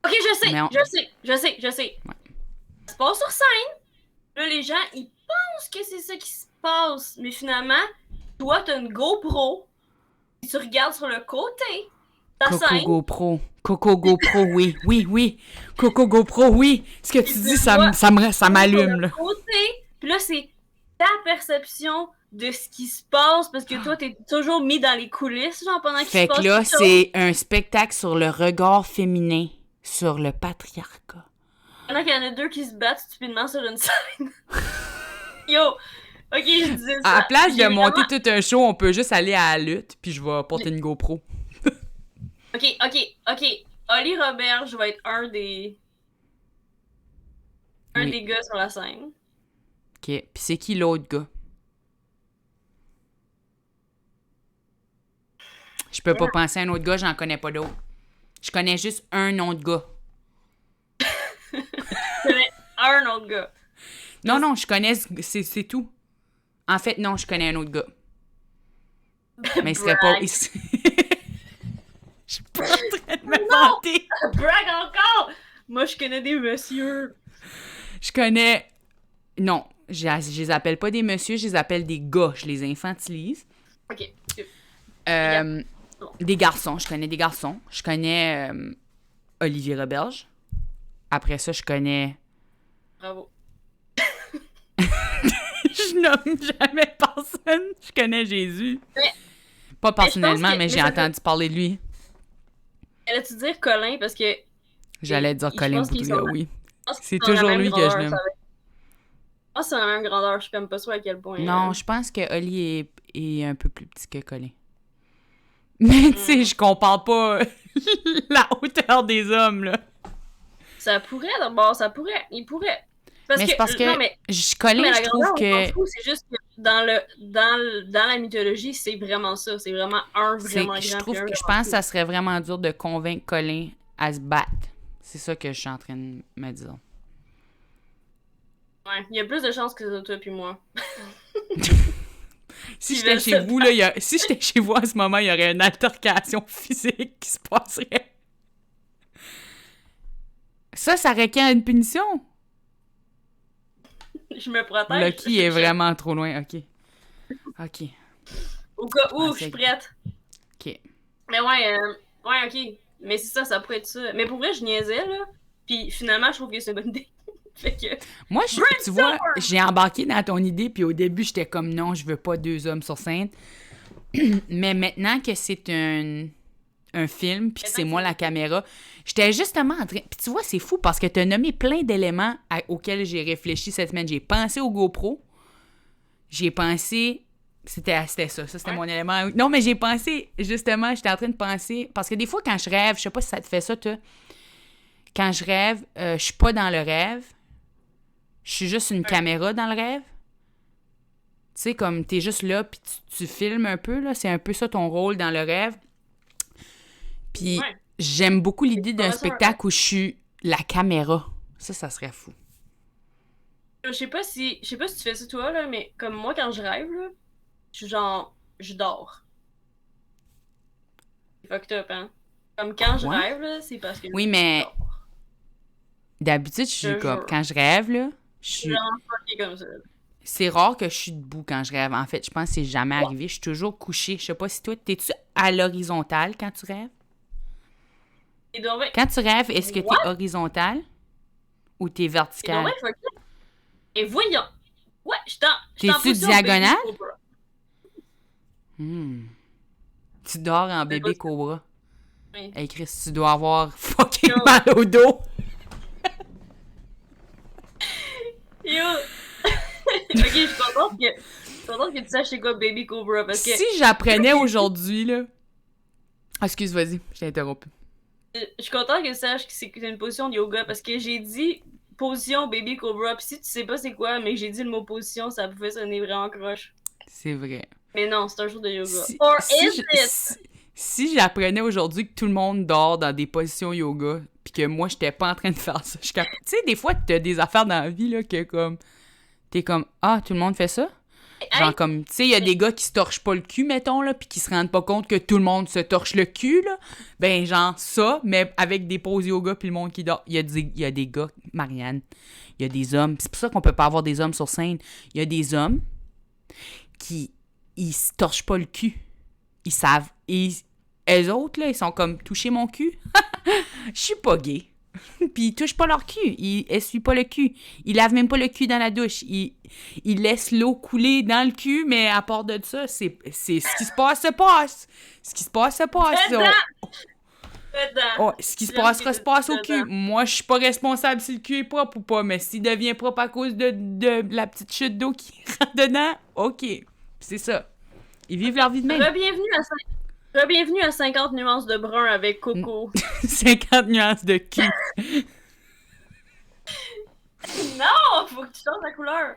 Speaker 2: OK, je sais.
Speaker 1: Ouais.
Speaker 2: Ça se passe sur scène. Là, les gens, ils pensent que c'est ça qui se passe. Mais finalement, toi, t'as une GoPro. Et tu regardes sur le côté. Ta scène.
Speaker 1: Coco GoPro, oui. Coco GoPro, oui. Ce que tu dis, ça m'allume, là.
Speaker 2: Côté, puis là, c'est ta perception de ce qui se passe parce que toi, t'es toujours mis dans les coulisses, genre, pendant qu'il se
Speaker 1: Fait
Speaker 2: passe
Speaker 1: que là,
Speaker 2: quelque chose.
Speaker 1: c'est un spectacle sur le regard féminin, sur le patriarcat.
Speaker 2: Pendant qu'il y en a deux qui se battent stupidement sur une scène. Yo! Ok, je disais ça.
Speaker 1: À la place de
Speaker 2: J'ai
Speaker 1: monter
Speaker 2: vraiment-
Speaker 1: tout un show, on peut juste aller à la lutte, puis je vais porter une GoPro.
Speaker 2: Ok. Oli Roberge va être un des
Speaker 1: Oui.
Speaker 2: gars sur la scène.
Speaker 1: OK. Puis c'est qui l'autre gars? Je peux pas penser à un autre gars, j'en connais pas d'autres. Je connais juste un autre gars.
Speaker 2: Un autre gars.
Speaker 1: Non, je connais... C'est tout. En fait, non, je connais un autre gars. Mais il serait pas...
Speaker 2: Brag.
Speaker 1: Je suis pas en train de me vanter.
Speaker 2: Brag encore! Moi, je connais des messieurs.
Speaker 1: Je connais... Non, je les appelle pas des messieurs, je les appelle des gars. Je les infantilise.
Speaker 2: Ok.
Speaker 1: Des garçons, je connais des garçons. Je connais Olivier Roberge. Après ça, je connais...
Speaker 2: Bravo.
Speaker 1: Je nomme jamais personne. Je connais Jésus.
Speaker 2: Mais-
Speaker 1: Pas personnellement,
Speaker 2: que-
Speaker 1: mais j'ai
Speaker 2: mais ça
Speaker 1: entendu parler de lui.
Speaker 2: Allais-tu dire Colin parce que.
Speaker 1: J'allais dire
Speaker 2: je
Speaker 1: Colin
Speaker 2: pense qu'ils
Speaker 1: Boudria,
Speaker 2: sont-
Speaker 1: oui.
Speaker 2: je pense qu'ils
Speaker 1: C'est
Speaker 2: sont la
Speaker 1: toujours
Speaker 2: même
Speaker 1: lui que
Speaker 2: grandeur,
Speaker 1: je l'aime.
Speaker 2: ça va. Je pense que c'est la même grandeur, je suis comme pas sûre à quel point.
Speaker 1: Non, je pense que Oli est un peu plus petit que Colin. Mais tu sais, je compare pas la hauteur des hommes, là.
Speaker 2: Ça pourrait d'abord, ça pourrait. Il pourrait. Parce
Speaker 1: Mais c'est parce
Speaker 2: que, non,
Speaker 1: que
Speaker 2: mais
Speaker 1: Colin,
Speaker 2: la
Speaker 1: je trouve
Speaker 2: grandeur, on s'en
Speaker 1: que
Speaker 2: fout, c'est juste que dans la mythologie, c'est vraiment ça. C'est vraiment un
Speaker 1: c'est
Speaker 2: vraiment
Speaker 1: je
Speaker 2: grand puis
Speaker 1: trouve
Speaker 2: un
Speaker 1: que je
Speaker 2: vraiment
Speaker 1: pense que
Speaker 2: petit.
Speaker 1: ça serait vraiment dur de convaincre Colin à se battre. C'est ça que je suis en train de me dire.
Speaker 2: Ouais, il y a plus de chances que ce soit toi puis moi.
Speaker 1: Si
Speaker 2: Qui
Speaker 1: j'étais
Speaker 2: veulent
Speaker 1: chez
Speaker 2: se
Speaker 1: vous, là, si j'étais chez vous en ce moment, il y aurait une altercation physique qui se passerait. Ça requiert une punition.
Speaker 2: Je me protège.
Speaker 1: Lucky est vraiment trop loin. OK. OK.
Speaker 2: Au cas
Speaker 1: Je
Speaker 2: où, je suis
Speaker 1: pensais...
Speaker 2: prête.
Speaker 1: OK.
Speaker 2: Mais ouais, ouais, ok. Mais c'est ça, ça pourrait être ça. Mais pour vrai, je niaisais, là. Puis finalement, je trouve que c'est une bonne idée. Fait que.
Speaker 1: Moi, tu vois,
Speaker 2: Brainstorm!
Speaker 1: j'ai embarqué dans ton idée, puis au début, j'étais comme non, je veux pas deux hommes sur scène. Mais maintenant que c'est un film, puis que c'est moi la caméra, j'étais justement en train... Puis tu vois, c'est fou parce que tu as nommé plein d'éléments auxquels j'ai réfléchi cette semaine. J'ai pensé au GoPro, j'ai pensé... C'était ça c'était mon élément. Non, mais j'ai pensé, justement, j'étais en train de penser... Parce que des fois, quand je rêve, je sais pas si ça te fait ça, toi, quand je rêve, je suis pas dans le rêve, je suis juste une caméra dans le rêve. Tu sais, comme t'es juste là, puis tu filmes un peu, là. C'est un peu ça ton rôle dans le rêve. Puis j'aime beaucoup l'idée d'un spectacle où je suis la caméra. Ça serait fou.
Speaker 2: Je sais pas si tu fais ça toi, là, mais comme moi, quand je rêve, là, je suis genre, je dors. C'est fucked up, hein? Comme quand je rêve, là, c'est parce que
Speaker 1: oui,
Speaker 2: je
Speaker 1: mais
Speaker 2: dors.
Speaker 1: d'habitude, je suis comme... Quand je rêve, là, je suis...
Speaker 2: Genre fucké comme ça.
Speaker 1: C'est rare que je suis debout quand je rêve. En fait, je pense que c'est jamais arrivé. Je suis toujours couchée. Je sais pas si toi, t'es-tu à l'horizontale quand tu rêves? Quand tu rêves, est-ce que t'es horizontal ou t'es vertical?
Speaker 2: Et voyons! Ouais, je
Speaker 1: t'es-tu diagonale? Tu dors en bébé cobra. Oui. Hey Chris, tu dois avoir fucking mal au dos.
Speaker 2: Yo! Ok, je suis contente que tu saches c'est quoi Baby Cobra, parce que...
Speaker 1: Si j'apprenais aujourd'hui, là... Excuse, vas-y, je t'ai interrompu.
Speaker 2: Je suis contente que tu saches que c'est une position de yoga, parce que j'ai dit position Baby Cobra, pis si tu sais pas c'est quoi, mais j'ai dit le mot position, ça pouvait sonner vraiment croche.
Speaker 1: C'est vrai.
Speaker 2: Mais non, c'est un jour de yoga. Or is it?
Speaker 1: Si j'apprenais aujourd'hui que tout le monde dort dans des positions yoga, pis que moi, j'étais pas en train de faire ça, tu sais, des fois, t'as des affaires dans la vie, là, que comme... T'es comme, ah, tout le monde fait ça? Genre comme, tu sais, il y a des gars qui se torchent pas le cul, mettons, là, puis qui se rendent pas compte que tout le monde se torche le cul, là. Ben, genre ça, mais avec des poses yoga puis le monde qui dort. Il y a des gars, Marianne, il y a des hommes. C'est pour ça qu'on peut pas avoir des hommes sur scène. Il y a des hommes qui, ils se torchent pas le cul. Ils savent. Et eux autres, là, ils sont comme, toucher mon cul? Je suis pas gay. Puis ils touchent pas leur cul, ils essuient pas le cul, ils lavent même pas le cul dans la douche, ils laissent l'eau couler dans le cul, mais à part de ça, c'est ce qui se passe, se passe. Ce qui se passe, se passe. Ce qui se passera, se passe au cul. Moi, je suis pas responsable si le cul est propre ou pas, mais s'il devient propre à cause de la petite chute d'eau qui rentre dedans, OK. C'est ça. Ils vivent leur vie de même.
Speaker 2: Bienvenue à 50 nuances de brun avec Coco.
Speaker 1: 50 nuances de cul.
Speaker 2: Non, faut que tu changes la couleur.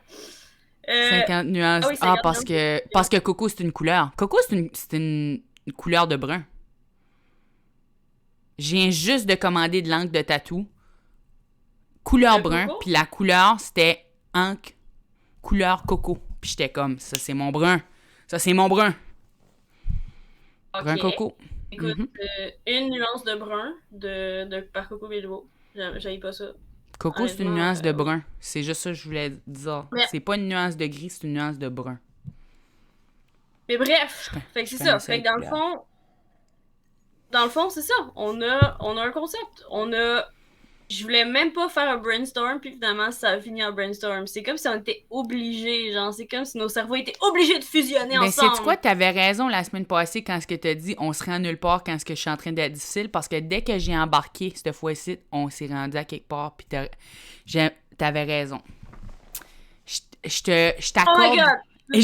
Speaker 1: 50 nuances. Oui, 50 parce que Coco, c'est une couleur. Coco, c'est une couleur de brun. Je viens juste de commander de l'encre de tatou. Couleur brun, puis la couleur, c'était encre couleur coco. Puis j'étais comme, ça, c'est mon brun. Ça, c'est mon brun. Okay. Brun coco.
Speaker 2: Écoute, une nuance de brun par Coco Bilbo. J'aille pas ça.
Speaker 1: Coco, c'est une nuance de brun. C'est juste ça que je voulais dire. Mais... C'est pas une nuance de gris, c'est une nuance de brun.
Speaker 2: Mais bref, fait que c'est ça. Fait que dans le fond, c'est ça. On a un concept. Je voulais même pas faire un brainstorm, puis finalement, ça a fini en brainstorm. C'est comme si on était obligés, genre, c'est comme si nos cerveaux étaient obligés de fusionner ensemble.
Speaker 1: Mais sais-tu quoi? T'avais raison la semaine passée quand ce que t'as dit, on se rend nulle part quand ce que je suis en train d'être difficile, parce que dès que j'ai embarqué cette fois-ci, on s'est rendu à quelque part, puis t'avais raison. Je t'accorde...
Speaker 2: Oh my God!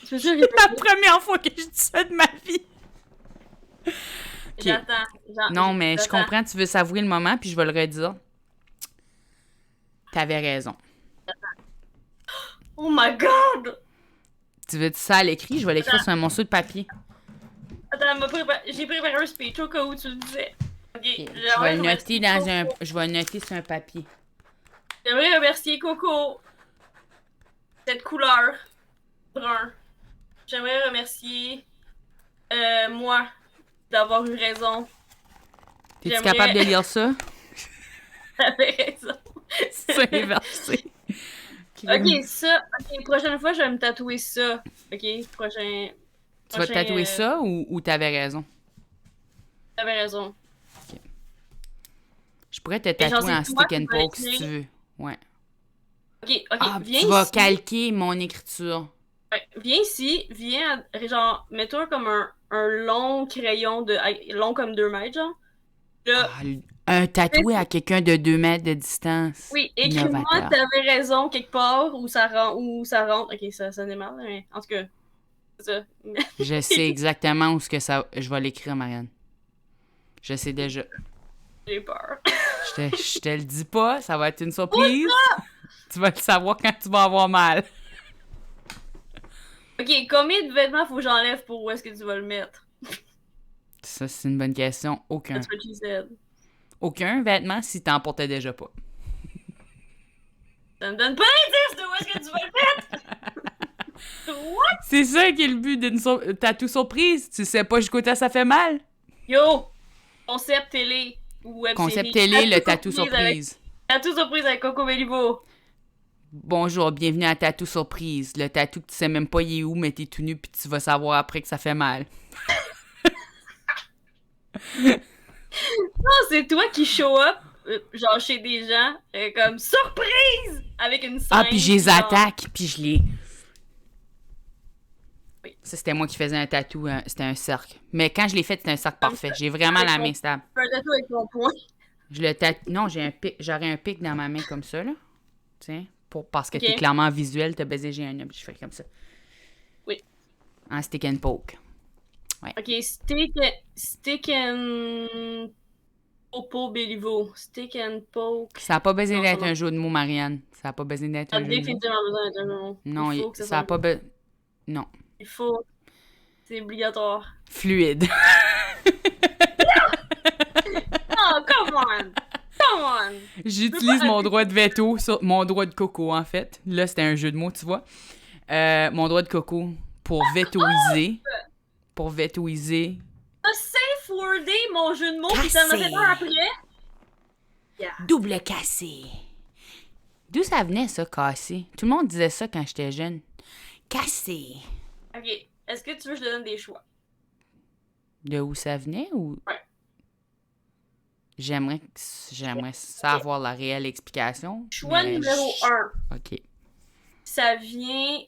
Speaker 2: C'est
Speaker 1: la première fois que je dis ça de ma vie! Okay. Non, mais je comprends, tu veux savourer le moment, puis je vais le redire. T'avais raison.
Speaker 2: Oh my god!
Speaker 1: Tu veux ça à l'écrit? Je vais l'écrire sur un morceau de papier.
Speaker 2: Attends, j'ai préparé un speech au cas où tu le disais. Ok,
Speaker 1: Je vais le noter Je vais le noter sur un papier.
Speaker 2: J'aimerais remercier Coco. Cette couleur. Brun. J'aimerais remercier moi d'avoir eu raison.
Speaker 1: T'es-tu capable de lire ça?
Speaker 2: T'avais raison.
Speaker 1: C'est inversé.
Speaker 2: Ok, ça. Ok, prochaine fois, je vais me tatouer ça. Ok, prochain.
Speaker 1: Tu vas te tatouer ça ou t'avais raison?
Speaker 2: T'avais raison.
Speaker 1: Ok. Je pourrais te tatouer en stick and poke si tu veux. Ouais.
Speaker 2: Ok, viens
Speaker 1: tu
Speaker 2: ici.
Speaker 1: vas calquer mon écriture.
Speaker 2: Ouais, viens ici, genre, mets-toi comme un long crayon long comme 2 mètres, genre. Là,
Speaker 1: un tatoué à quelqu'un de 2 mètres de distance.
Speaker 2: oui, écris-moi, t'avais raison quelque part où ça rentre. Ok, ça sonne mal, mais en tout cas, c'est ça.
Speaker 1: Je sais exactement où je vais l'écrire, Marianne. Je sais déjà.
Speaker 2: J'ai peur.
Speaker 1: Je te le dis pas, ça va être une surprise. Tu vas le savoir quand tu vas avoir mal.
Speaker 2: Ok, combien de vêtements faut que j'enlève pour où est-ce que tu vas le mettre?
Speaker 1: Ça, c'est une bonne question. Aucun.
Speaker 2: That's what you said.
Speaker 1: Aucun vêtement si t'en portais déjà pas.
Speaker 2: Ça me donne pas d'indice de où est-ce que tu vas le mettre! What?
Speaker 1: C'est ça qui est le but d'une tatou surprise. Tu sais pas jusqu'où ça fait mal.
Speaker 2: Yo! Concept télé ou web
Speaker 1: Concept télé, le tatou surprise.
Speaker 2: Tatou surprise avec Coco Bellivo.
Speaker 1: Bonjour, bienvenue à Tatou Surprise. Le tatou que tu sais même pas il est où, mais t'es tout nu puis tu vas savoir après que ça fait mal.
Speaker 2: Non, c'est toi qui show up, genre chez des gens, comme surprise! Avec une scène.
Speaker 1: Ah, puis je les
Speaker 2: genre...
Speaker 1: attaque, puis je les...
Speaker 2: Oui.
Speaker 1: Ça, c'était moi qui faisais un tatou, c'était un cercle. Mais quand je l'ai fait, c'était un cercle parfait. J'ai vraiment la main stable.
Speaker 2: Un tatou avec mon poing.
Speaker 1: Non, j'aurais un pic dans ma main comme ça, là. Tiens. Parce que t'es clairement visuel, t'as baisé, j'ai un homme, je fais comme ça.
Speaker 2: Oui.
Speaker 1: En stick and poke. Ouais.
Speaker 2: Ok, stick and popo Bellivo. Stick and poke.
Speaker 1: Ça a pas besoin d'être un jeu de mots, Marianne. Ça a pas besoin d'être un jeu de mots.
Speaker 2: Définitivement besoin d'être un jeu de mots.
Speaker 1: Non, ça a pas besoin... Non.
Speaker 2: Il faut. C'est obligatoire.
Speaker 1: Fluide.
Speaker 2: Oh, come on! Come on!
Speaker 1: J'utilise mon droit de veto sur mon droit de coco, en fait. Là, c'était un jeu de mots, tu vois. Mon droit de coco pour vétoiser. Pour vétoiser.
Speaker 2: T'as safe wordé mon jeu de mots, puis t'en as fait un après?
Speaker 1: Yeah. Double cassé. D'où ça venait, ça, cassé? Tout le monde disait ça quand j'étais jeune. Cassé.
Speaker 2: Ok. Est-ce que tu veux que je te donne des choix?
Speaker 1: De où ça venait ou...
Speaker 2: Ouais.
Speaker 1: J'aimerais savoir la réelle explication.
Speaker 2: Choix numéro 1.
Speaker 1: OK.
Speaker 2: Ça vient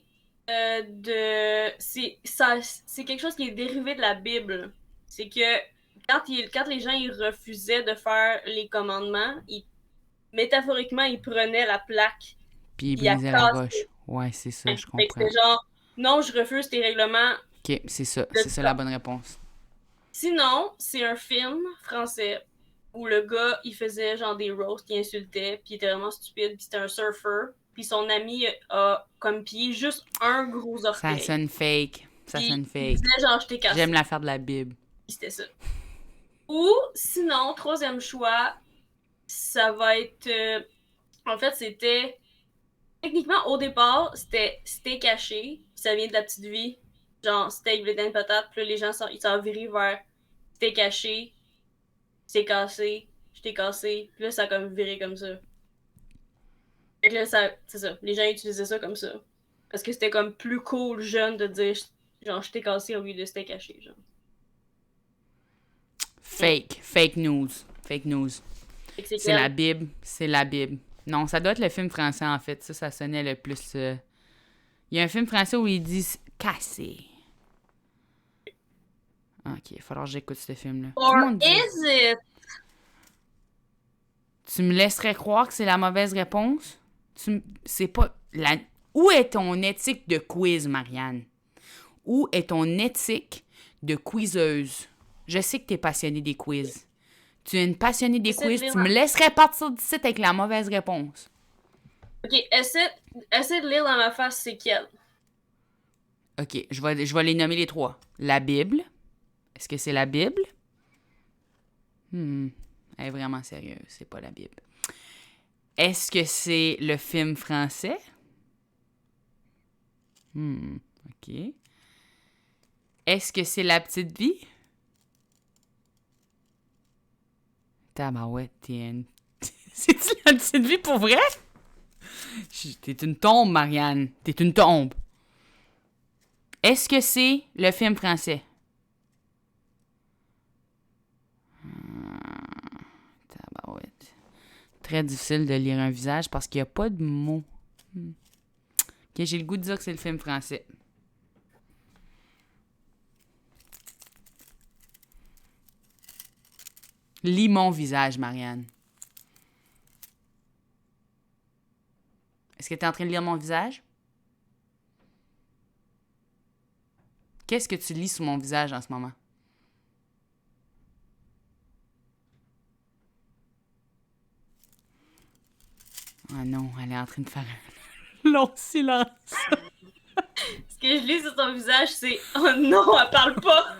Speaker 2: de... C'est quelque chose qui est dérivé de la Bible. C'est que quand les gens ils refusaient de faire les commandements, métaphoriquement, ils prenaient la plaque.
Speaker 1: Puis ils brisaient la roche. Ouais, c'est ça, je comprends.
Speaker 2: C'est genre, non, je refuse tes règlements.
Speaker 1: OK, c'est ça. C'est ça la bonne réponse.
Speaker 2: Sinon, c'est un film français où le gars, il faisait genre des roasts, il insultait, puis il était vraiment stupide, puis c'était un surfer, puis son ami a comme pied juste un gros orteil.
Speaker 1: Ça sonne fake. Ça sonne fake.
Speaker 2: Il disait genre, je t'ai cassé.
Speaker 1: J'aime l'affaire de la Bible.
Speaker 2: Puis c'était ça. Ou sinon, troisième choix, ça va être... en fait, c'était... Techniquement, au départ, c'était steak haché, puis ça vient de la petite vie. Genre, steak, blé d'Inde, patate, puis là, les gens ils s'en virent vers steak haché, c'est cassé, je t'ai cassé, puis là, ça a comme viré comme ça. Fait que là, c'est ça. Les gens utilisaient ça comme ça. Parce que c'était comme plus cool, jeune, de dire, genre, je t'ai cassé au lieu de steak haché, genre.
Speaker 1: Fake. Fake news. Fake news. C'est la Bible. C'est la Bible. Non, ça doit être le film français, en fait. Ça sonnait le plus... Il y a un film français où ils disent « casser ». Ok, il va falloir que j'écoute ce film-là.
Speaker 2: Or is it?
Speaker 1: Tu me laisserais croire que c'est la mauvaise réponse? C'est pas... Où est ton éthique de quiz, Marianne? Où est ton éthique de quizeuse? Je sais que t'es passionnée des quiz. Tu es une passionnée des quiz. Tu me laisserais partir d'ici avec la mauvaise réponse.
Speaker 2: Ok, essaie de lire dans ma face, c'est quel?
Speaker 1: OK, je vais les nommer les trois. La Bible. Est-ce que c'est la Bible? Elle est vraiment sérieuse, c'est pas la Bible. Est-ce que c'est le film français? OK. Est-ce que c'est La Petite Vie? Tabarouette, C'est-tu La Petite Vie pour vrai? T'es une tombe, Marianne. T'es une tombe. Est-ce que c'est le film français? Tabarouette. Très difficile de lire un visage parce qu'il n'y a pas de mots. Ok, j'ai le goût de dire que c'est le film français. Lis mon visage, Marianne. Est-ce que tu es en train de lire mon visage? Qu'est-ce que tu lis sur mon visage en ce moment? Ah non, elle est en train de faire un long silence.
Speaker 2: Ce que je lis sur ton visage, c'est « Oh non, elle parle pas! »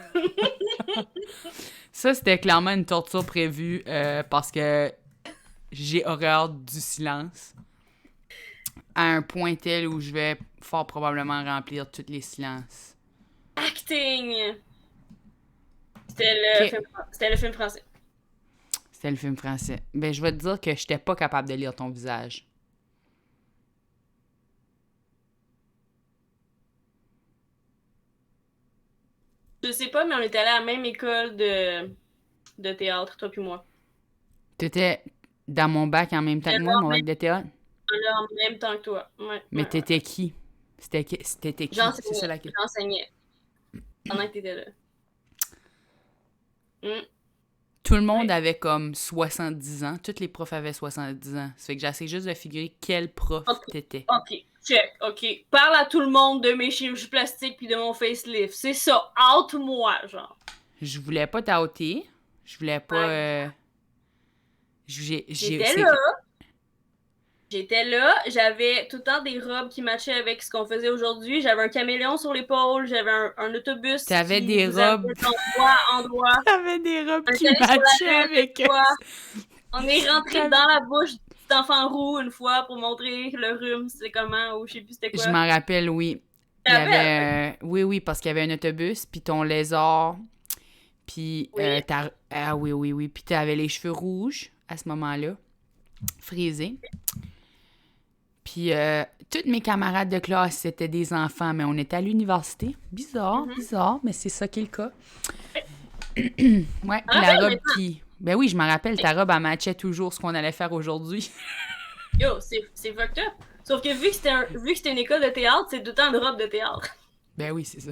Speaker 1: Ça, c'était clairement une torture prévue parce que j'ai horreur du silence. À un point tel où je vais fort probablement remplir tous les silences.
Speaker 2: Acting!
Speaker 1: Ok.
Speaker 2: C'était le film français.
Speaker 1: C'était le film français. Ben, je vais te dire que j'étais pas capable de lire ton visage.
Speaker 2: Je sais pas, mais on était allés à la même école de théâtre, toi puis moi.
Speaker 1: T'étais dans mon bac en même temps que moi, mon bac de théâtre?
Speaker 2: En même temps que toi. Ouais,
Speaker 1: Mais
Speaker 2: ouais.
Speaker 1: t'étais qui? T'étais qui? C'est ça la question.
Speaker 2: J'enseignais pendant que t'étais là.
Speaker 1: Tout le monde avait comme 70 ans. Tous les profs avaient 70 ans. Ça fait que j'essaie juste de figurer quel prof t'étais.
Speaker 2: OK, check, OK. Parle à tout le monde de mes chirurgies plastiques puis de mon facelift. C'est ça, out-moi, genre.
Speaker 1: Je voulais pas t'outer. Je voulais pas...
Speaker 2: Ouais.
Speaker 1: J'étais
Speaker 2: J'étais là, j'avais tout le temps des robes qui matchaient avec ce qu'on faisait aujourd'hui. J'avais un caméléon sur l'épaule, j'avais un autobus
Speaker 1: T'avais
Speaker 2: qui
Speaker 1: des
Speaker 2: vous
Speaker 1: robes...
Speaker 2: amenait d'endroit en endroit.
Speaker 1: T'avais des robes
Speaker 2: On
Speaker 1: qui
Speaker 2: est allé sur la
Speaker 1: matchaient
Speaker 2: lune
Speaker 1: avec...
Speaker 2: une fois. On est rentré dans la bouche du petit enfant roux une fois pour montrer le rhume, c'était comment, ou je sais plus c'était quoi.
Speaker 1: Je m'en rappelle, oui. Il y avait... Oui, parce qu'il y avait un autobus, puis ton lézard, puis
Speaker 2: Oui.
Speaker 1: Ah oui. Puis t'avais les cheveux rouges à ce moment-là, frisés. Puis toutes mes camarades de classe, c'était des enfants, mais on était à l'université. Bizarre, mais c'est ça qui est le cas. Ouais, puis la robe qui... Ben oui, je m'en rappelle, ta robe, elle matchait toujours ce qu'on allait faire aujourd'hui.
Speaker 2: Yo, c'est fucked up. Sauf que vu que c'était une école de théâtre, c'est tout le temps une robe de théâtre.
Speaker 1: Ben oui, c'est ça.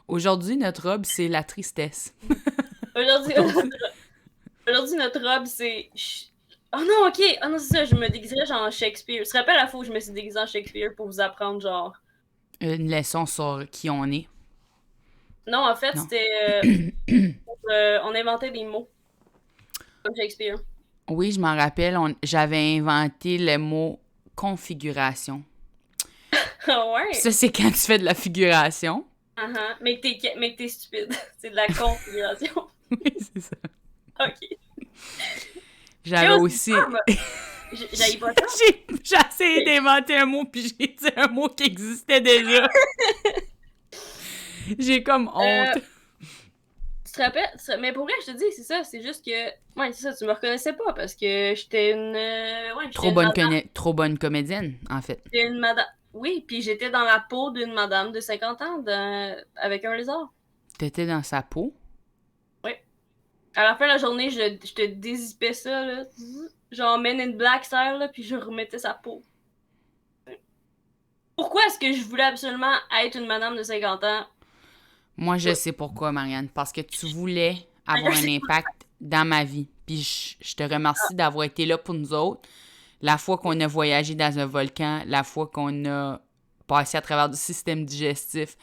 Speaker 1: Aujourd'hui, notre robe, c'est la tristesse.
Speaker 2: Aujourd'hui, notre robe, c'est... Oh non, ok. Oh non, c'est ça, je me déguiserais genre en Shakespeare. Tu te rappelles la fois où je me suis déguisée en Shakespeare pour vous apprendre, genre...
Speaker 1: Une leçon sur qui on est.
Speaker 2: Non, en fait,
Speaker 1: Non.
Speaker 2: c'était... on inventait des mots. Comme Shakespeare.
Speaker 1: Oui, je m'en rappelle, j'avais inventé le mot configuration.
Speaker 2: Ouais.
Speaker 1: Ça, c'est quand tu fais de la figuration.
Speaker 2: Mais que t'es stupide. C'est de la configuration.
Speaker 1: Oui, c'est ça.
Speaker 2: Ok.
Speaker 1: J'avais aussi...
Speaker 2: J'avais pas ça.
Speaker 1: J'ai essayé d'inventer un mot, puis j'ai dit un mot qui existait déjà. J'ai comme honte.
Speaker 2: Tu te rappelles? Mais pour vrai, je te dis, c'est ça. C'est juste que... Ouais, c'est ça, tu me reconnaissais pas parce que j'étais une...
Speaker 1: Trop bonne comédienne, en fait.
Speaker 2: J'étais une madame... Oui, puis j'étais dans la peau d'une madame de 50 ans avec un lézard.
Speaker 1: T'étais dans sa peau?
Speaker 2: Oui. À la fin de la journée, je te dézippais ça, là. Genre Men in Black style, là, puis je remettais sa peau. Pourquoi est-ce que je voulais absolument être une madame de 50 ans?
Speaker 1: Moi, je sais pourquoi, Marianne. Parce que tu voulais avoir un impact dans ma vie. Puis je te remercie d'avoir été là pour nous autres. La fois qu'on a voyagé dans un volcan, la fois qu'on a passé à travers du système digestif,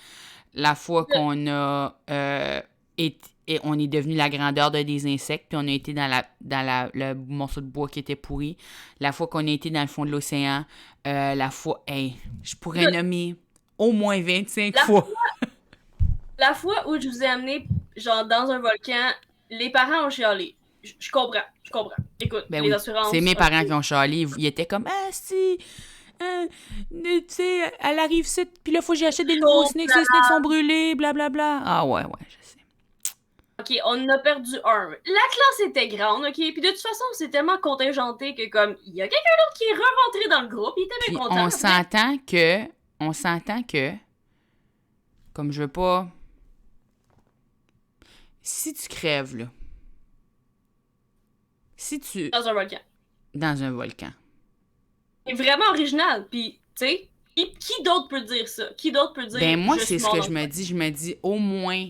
Speaker 1: la fois qu'on a et on est devenu la grandeur de des insectes, puis on a été le morceau de bois qui était pourri. La fois qu'on a été dans le fond de l'océan, la fois... Hey, je pourrais nommer au moins 25
Speaker 2: La
Speaker 1: fois.
Speaker 2: La fois où je vous ai amené, genre, dans un volcan, les parents ont chialé. Je comprends. Écoute,
Speaker 1: Ben
Speaker 2: les
Speaker 1: oui,
Speaker 2: assurances...
Speaker 1: c'est mes
Speaker 2: ok.
Speaker 1: parents qui ont chialé. Ils étaient comme, ah, si, tu sais, elle arrive ici, puis là, faut que j'achète des nouveaux
Speaker 2: Chaud,
Speaker 1: snacks, les snacks sont brûlés, blablabla. Ah ouais, je sais.
Speaker 2: Ok, on en a perdu un. La classe était grande, ok? Puis de toute façon, c'est tellement contingenté que, comme, il y a quelqu'un d'autre qui est re-rentré dans le groupe, il était
Speaker 1: Puis
Speaker 2: bien content.
Speaker 1: on s'entend que, comme je veux pas... Si tu crèves, là, si tu...
Speaker 2: Dans un volcan.
Speaker 1: Dans un volcan.
Speaker 2: C'est vraiment original, puis, tu sais, qui d'autre peut dire ça? Qui d'autre peut dire...
Speaker 1: Ben moi,
Speaker 2: je
Speaker 1: c'est
Speaker 2: suis
Speaker 1: ce
Speaker 2: mort
Speaker 1: que
Speaker 2: dans
Speaker 1: je
Speaker 2: le
Speaker 1: me
Speaker 2: volcan?
Speaker 1: dis. Je me dis, au moins,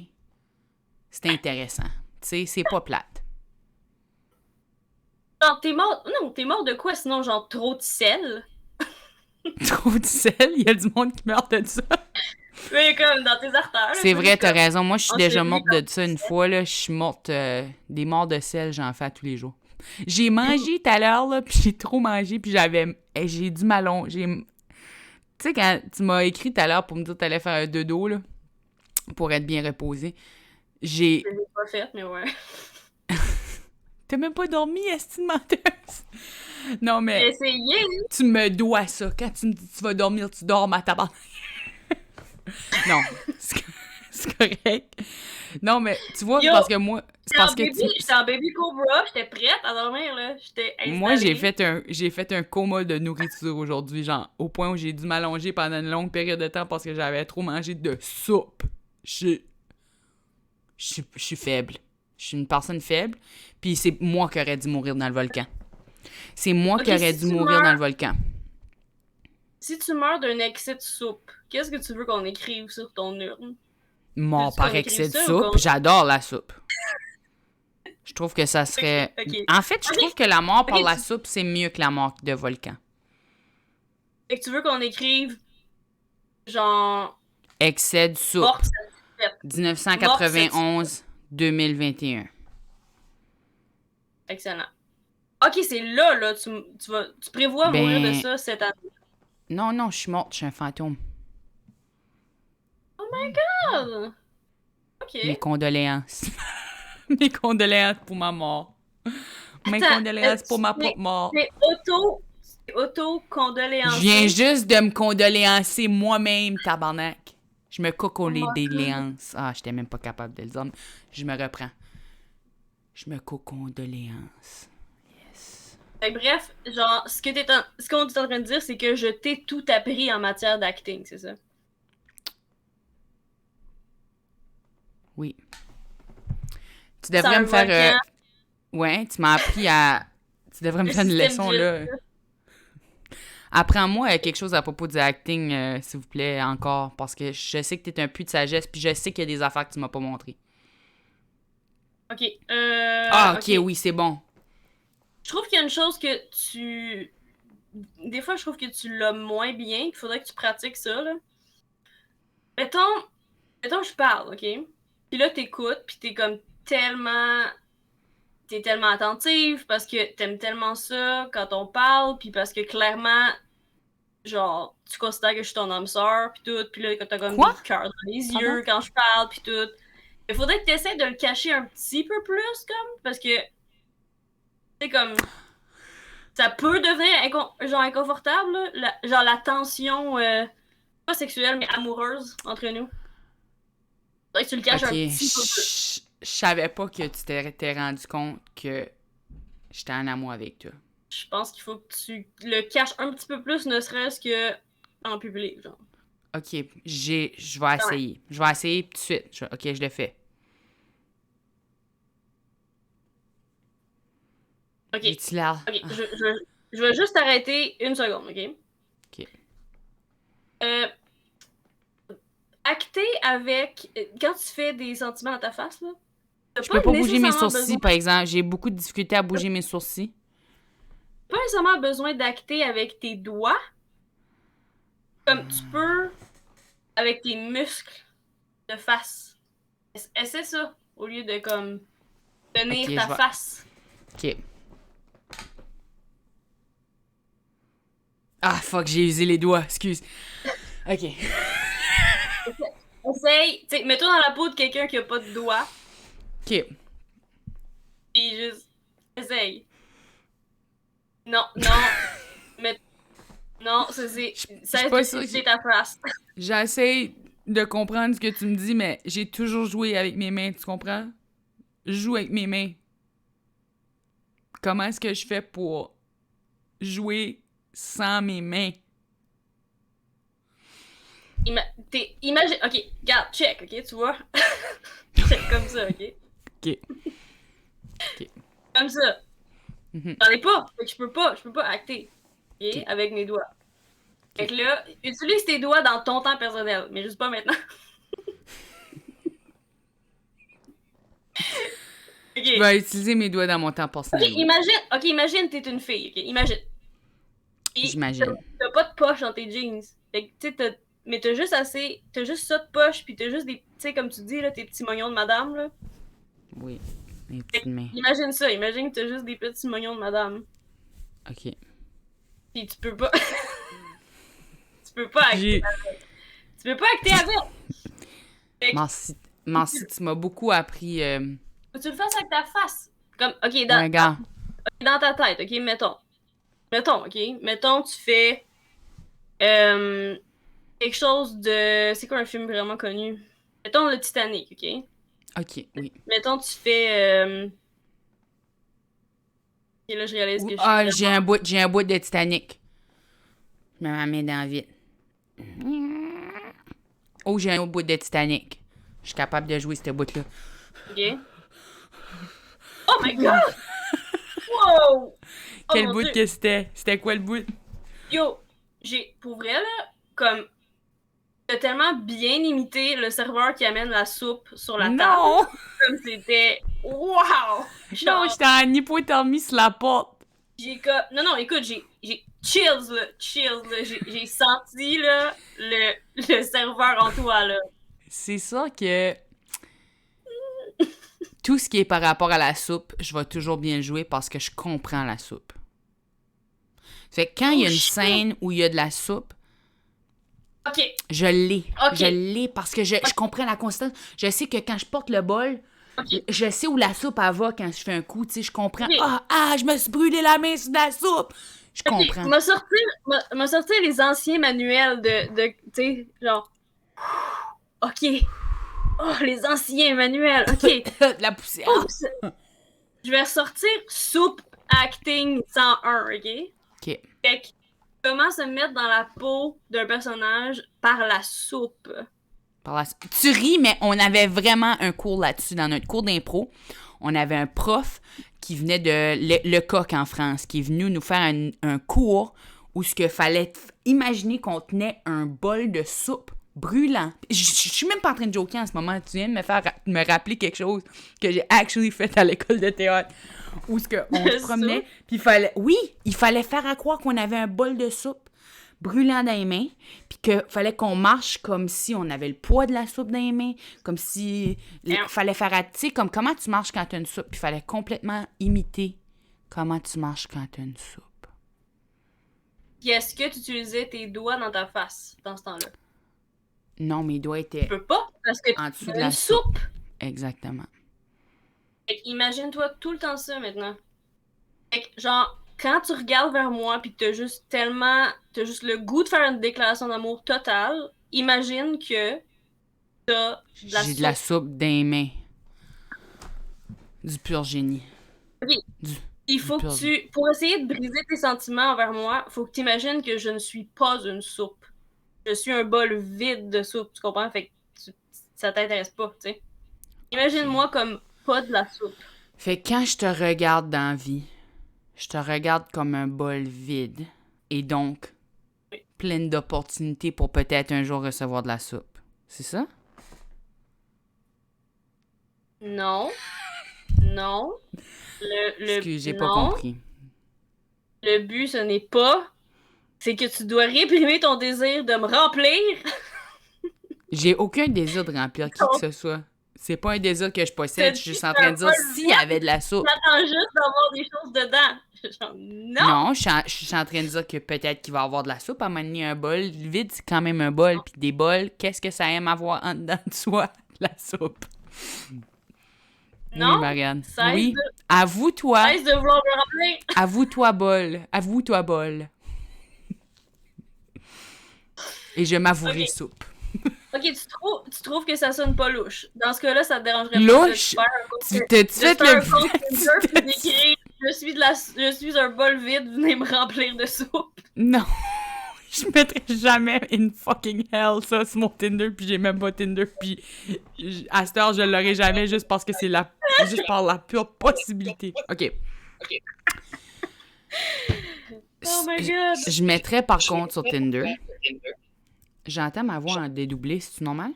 Speaker 1: c'est intéressant. Tu sais, c'est pas plate.
Speaker 2: Genre, t'es mort... Non, t'es mort de quoi, sinon, genre, trop de sel?
Speaker 1: Trop de sel, il y a du monde qui meurt de ça.
Speaker 2: Mais comme, dans tes artères.
Speaker 1: C'est vrai, t'as raison. Moi, je suis déjà
Speaker 2: enseveli
Speaker 1: morte de ça une fois. Là. Je suis morte des morts de sel, j'en fais à tous les jours. J'ai mangé tout à l'heure, là, puis j'ai trop mangé, puis j'ai du malon. Tu sais, quand tu m'as écrit tout à l'heure pour me dire que t'allais faire un dodo, là, pour être bien reposé,
Speaker 2: Je l'ai pas fait, mais ouais.
Speaker 1: T'as même pas dormi, est-ce menteuse? Non,
Speaker 2: J'ai
Speaker 1: mais
Speaker 2: essayé.
Speaker 1: tu me dois ça. Quand tu me dis que tu vas dormir, tu dors, ma tabarnak. Non, c'est correct. Non, mais tu vois,
Speaker 2: Yo,
Speaker 1: parce que moi... C'est parce que
Speaker 2: J'étais en baby cobra, j'étais prête à dormir, là. J'étais installée.
Speaker 1: moi, j'ai fait un coma de nourriture aujourd'hui, genre, au point où j'ai dû m'allonger pendant une longue période de temps parce que j'avais trop mangé de soupe. Je suis faible. Je suis une personne faible, puis c'est moi qui aurais dû mourir dans le volcan. C'est moi qui aurais dû mourir dans le volcan.
Speaker 2: Si tu meurs d'un excès de soupe, qu'est-ce que tu veux qu'on écrive sur ton urne?
Speaker 1: Mort par excès de
Speaker 2: ça,
Speaker 1: soupe, j'adore la soupe. Je trouve que ça serait...
Speaker 2: Ok.
Speaker 1: En fait, je trouve que la mort par la
Speaker 2: tu-
Speaker 1: soupe, c'est mieux que la mort de volcan.
Speaker 2: Fait que tu veux qu'on écrive, genre,
Speaker 1: Excès de soupe.
Speaker 2: morte satisfaite.
Speaker 1: 1991-2021.
Speaker 2: Excellent. Ok, c'est là, tu prévois mourir de ça cette année.
Speaker 1: Non, je suis morte, je suis un fantôme.
Speaker 2: Oh my god! Ok.
Speaker 1: Mes condoléances. Mes condoléances pour ma mort. Mes
Speaker 2: Attends,
Speaker 1: condoléances pour ma propre mort.
Speaker 2: C'est auto-condoléances.
Speaker 1: Je viens juste de me condoléancer moi-même, tabarnak. Je me cocolais
Speaker 2: Oh my
Speaker 1: des
Speaker 2: God.
Speaker 1: léances. Ah, j'étais même pas capable de le dire. Je me reprends. Je me condoléances. Yes.
Speaker 2: Fait que bref, genre, ce qu'on est en train de dire, c'est que je t'ai tout appris en matière d'acting, c'est ça?
Speaker 1: Oui. Tu devrais me faire... Ouais, tu m'as appris à... Tu devrais me faire une leçon, là. Apprends-moi quelque chose à propos du acting, s'il vous plaît, encore. Parce que je sais que t'es un puits de sagesse, puis je sais qu'il y a des affaires que tu m'as pas montrées.
Speaker 2: Ok.
Speaker 1: Ok, oui, c'est bon.
Speaker 2: Je trouve qu'il y a une chose que tu... Des fois, je trouve que tu l'as moins bien. Il faudrait que tu pratiques ça, là. Mettons, je parle, ok? Puis là, t'écoutes, puis t'es comme tellement... T'es tellement attentive parce que t'aimes tellement ça quand on parle, puis parce que clairement, genre, tu considères que je suis ton âme sœur, puis tout, puis là, quand t'as comme
Speaker 1: Quoi?
Speaker 2: des cœurs dans les
Speaker 1: Pardon?
Speaker 2: yeux quand je parle, puis tout. Il faudrait que t'essaies de le cacher un petit peu plus, comme, parce que, c'est comme, ça peut devenir genre inconfortable, là, genre la tension, pas sexuelle, mais amoureuse entre nous. Faudrait que tu le caches un
Speaker 1: Ok,
Speaker 2: petit peu plus.
Speaker 1: je savais pas que tu t'étais rendu compte que j'étais en amour avec toi.
Speaker 2: Je pense qu'il faut que tu le caches un petit peu plus, ne serait-ce que en public, genre.
Speaker 1: Ok, je vais essayer. Je vais essayer tout de suite. Ok, je le fais.
Speaker 2: Ok.
Speaker 1: J'ai-tu l'air?
Speaker 2: Ok, je vais juste t'arrêter une seconde, ok?
Speaker 1: Ok.
Speaker 2: Acter avec... Quand tu fais des sentiments dans ta face, là, t'as
Speaker 1: Je peux pas bouger mes
Speaker 2: nécessairement
Speaker 1: sourcils,
Speaker 2: besoin...
Speaker 1: par exemple. J'ai beaucoup de difficultés à bouger mes sourcils.
Speaker 2: pas nécessairement besoin d'acter avec tes doigts. Comme tu peux avec tes muscles de face. Essaie ça. au lieu de comme tenir
Speaker 1: Ok,
Speaker 2: ta
Speaker 1: je vois.
Speaker 2: face.
Speaker 1: Ok. Ah, fuck, j'ai usé les doigts, excuse. Ok.
Speaker 2: Essaye, tu sais, mets-toi dans la peau de quelqu'un qui a pas de doigts,
Speaker 1: Ok.
Speaker 2: puis juste essaye. Non, non, mais non,
Speaker 1: Je suis
Speaker 2: cesse
Speaker 1: pas
Speaker 2: de
Speaker 1: sûre.
Speaker 2: simuler ta face.
Speaker 1: J'essaie de comprendre ce que tu me dis, mais j'ai toujours joué avec mes mains, tu comprends? Je joue avec mes mains. Comment est-ce que je fais pour jouer sans mes mains?
Speaker 2: Imagine, ok, regarde, check, ok, tu vois? Check comme ça, ok?
Speaker 1: Ok. Ok.
Speaker 2: Comme ça.
Speaker 1: Mhm.
Speaker 2: J'en ai pas, fait que je peux pas acter, ok,
Speaker 1: Ok.
Speaker 2: avec mes doigts. Fait
Speaker 1: Ok.
Speaker 2: que là, utilise tes doigts dans ton temps personnel, mais juste pas maintenant.
Speaker 1: Je
Speaker 2: Ok.
Speaker 1: vais utiliser mes doigts dans mon temps personnel, oui.
Speaker 2: Imagine, t'es une fille, ok? Imagine. Puis,
Speaker 1: J'imagine.
Speaker 2: t'as pas de poche dans tes jeans. Fait que, tu sais, mais t'as juste ça de poche, puis t'as juste des, tu sais, comme tu dis, là, tes petits mognons de madame, là.
Speaker 1: Oui. Mes petites mains.
Speaker 2: Imagine ça, imagine que t'as juste des petits mognons de madame.
Speaker 1: Ok.
Speaker 2: Puis tu peux pas, tu peux pas acter,
Speaker 1: J'ai.
Speaker 2: tu peux pas acter avec. Fait que,
Speaker 1: Merci. Merci, tu m'as beaucoup appris.
Speaker 2: faut que tu le fasses avec ta face. Comme, ok,
Speaker 1: Ouais, gars.
Speaker 2: dans ta tête, ok, ok, mettons, tu fais, quelque chose de, c'est quoi un film vraiment connu? Mettons le Titanic, ok?
Speaker 1: Ok, oui.
Speaker 2: Mettons, tu fais. Et là, je réalise que je suis
Speaker 1: Ah,
Speaker 2: vraiment.
Speaker 1: j'ai un bout de Titanic. Je mets ma main dans le vide. Oh, j'ai un autre bout de Titanic. Je suis capable de jouer ce bout-là.
Speaker 2: Ok. Oh my god! Wow! Oh
Speaker 1: Quel
Speaker 2: mon
Speaker 1: bout
Speaker 2: dieu!
Speaker 1: que c'était? C'était quoi le bout?
Speaker 2: Yo! Pour vrai, là, comme. T'as tellement bien imité le serveur qui amène la soupe sur la table.
Speaker 1: Non!
Speaker 2: Comme c'était. Wow!
Speaker 1: Non,
Speaker 2: Genre,
Speaker 1: j'étais en hypothermie sur la porte.
Speaker 2: j'ai comme. Non, non, écoute, j'ai chills, là. Chills, là. J'ai senti, là, le serveur en toi, là.
Speaker 1: C'est ça que tout ce qui est par rapport à la soupe, je vais toujours bien le jouer parce que je comprends la soupe. Fait que quand il y
Speaker 2: Oh
Speaker 1: a une
Speaker 2: shit!
Speaker 1: scène où il y a de la soupe,
Speaker 2: Ok,
Speaker 1: je l'ai.
Speaker 2: ok,
Speaker 1: Je l'ai parce que je comprends la constance. Je sais que quand je porte le bol,
Speaker 2: ok,
Speaker 1: je sais où la soupe elle va quand je fais un coup. Tu sais, je comprends.
Speaker 2: ok.
Speaker 1: Ah, je me suis brûlé la main sur de la soupe. Je
Speaker 2: Ok,
Speaker 1: comprends.
Speaker 2: m'a sorti les anciens manuels tu sais, genre, ok, oh, les anciens manuels, ok.
Speaker 1: De la poussière.
Speaker 2: Oups. Je vais ressortir Soup Acting 101, ok?
Speaker 1: OK.
Speaker 2: Fait que, comment se mettre dans la peau d'un personnage par la soupe?
Speaker 1: Tu ris, mais on avait vraiment un cours là-dessus. Dans notre cours d'impro, on avait un prof qui venait de le Coq en France, qui est venu nous faire un cours où ce qu'il fallait imaginer qu'on tenait un bol de soupe brûlant. Je suis même pas en train de joker en ce moment. Tu viens de me rappeler quelque chose que j'ai actually fait à l'école de théâtre. Où ce qu'on se promenait, puis il fallait faire à croire qu'on avait un bol de soupe brûlant dans les mains, puis qu'il fallait qu'on marche comme si on avait le poids de la soupe dans les mains, comme si fallait faire, tu sais, comme comment tu marches quand tu as une soupe, puis il fallait complètement imiter comment tu marches quand tu as une soupe.
Speaker 2: Puis est-ce que tu utilisais tes doigts dans ta face dans ce temps-là?
Speaker 1: Non, mes doigts
Speaker 2: Tu
Speaker 1: étaient
Speaker 2: peux pas, parce que
Speaker 1: en dessous de
Speaker 2: t'as
Speaker 1: la
Speaker 2: une
Speaker 1: soupe.
Speaker 2: soupe.
Speaker 1: Exactement.
Speaker 2: Fait que imagine-toi tout le temps ça maintenant. Fait que, genre, quand tu regardes vers moi pis que t'as juste le goût de faire une déclaration d'amour totale, imagine que t'as de la
Speaker 1: J'ai de la
Speaker 2: soupe.
Speaker 1: soupe dans les mains. Du pur génie.
Speaker 2: Ok.
Speaker 1: Du,
Speaker 2: Il
Speaker 1: du
Speaker 2: faut que
Speaker 1: pur génie.
Speaker 2: pour essayer de briser tes sentiments envers moi, faut que tu imagines que je ne suis pas une soupe. Je suis un bol vide de soupe, tu comprends? Fait que ça t'intéresse pas, tu sais. Imagine-moi comme pas de la soupe.
Speaker 1: Fait que quand je te regarde dans la vie, je te regarde comme un bol vide et donc pleine d'opportunités pour peut-être un jour recevoir de la soupe. C'est ça?
Speaker 2: Non, non,
Speaker 1: Excuse, j'ai pas
Speaker 2: non.
Speaker 1: compris.
Speaker 2: Le but, ce n'est pas, c'est que tu dois réprimer ton désir de me remplir.
Speaker 1: J'ai aucun désir de remplir qui que ce soit. C'est pas un désir que je possède. Je suis juste en train de dire s'il y avait de la soupe.
Speaker 2: J'attends juste d'avoir des choses dedans. Genre, non!
Speaker 1: Non, je suis en train de dire que peut-être qu'il va y avoir de la soupe à un moment donné, un bol. Vide, c'est quand même un bol. Puis des bols, qu'est-ce que ça aime avoir en dedans de soi? La soupe.
Speaker 2: Non?
Speaker 1: Oui, Marianne.
Speaker 2: Cesse
Speaker 1: Oui.
Speaker 2: de-
Speaker 1: Avoue-toi.
Speaker 2: Cesse de vouloir me rappeler.
Speaker 1: Avoue-toi, bol. Avoue-toi, bol. Et je m'avouerai
Speaker 2: Ok.
Speaker 1: soupe.
Speaker 2: Ok, tu trouves que ça sonne pas louche. Dans ce cas-là, ça te dérangerait pas de
Speaker 1: Louche?
Speaker 2: faire un compte-
Speaker 1: T'as-tu
Speaker 2: de
Speaker 1: fait
Speaker 2: faire un
Speaker 1: le...
Speaker 2: compte Tinder puis d'écrire je suis un bol vide, venez me remplir de soupe.
Speaker 1: Non. Je mettrais jamais in fucking hell ça sur mon Tinder, puis j'ai même pas Tinder, puis à cette heure, je l'aurai jamais juste parce que c'est juste par la pure possibilité. OK.
Speaker 2: Oh my god!
Speaker 1: Je mettrais par contre sur Tinder. J'entends ma voix en dédoublé, c'est-tu normal?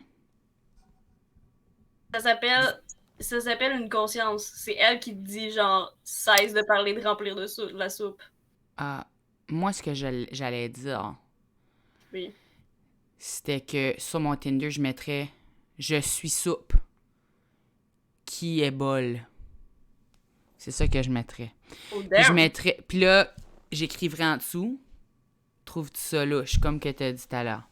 Speaker 2: Ça s'appelle une conscience. C'est elle qui te dit, genre, cesse de parler de remplir de la soupe.
Speaker 1: Moi, ce que j'allais dire,
Speaker 2: Oui.
Speaker 1: c'était que sur mon Tinder, je mettrais « Je suis soupe. Qui est bol? » C'est ça que je mettrais.
Speaker 2: Oh,
Speaker 1: Puis je
Speaker 2: damn.
Speaker 1: mettrais... Puis là, j'écrivrais en dessous « Trouves-tu ça louche? » Comme que t'as dit tout à l'heure.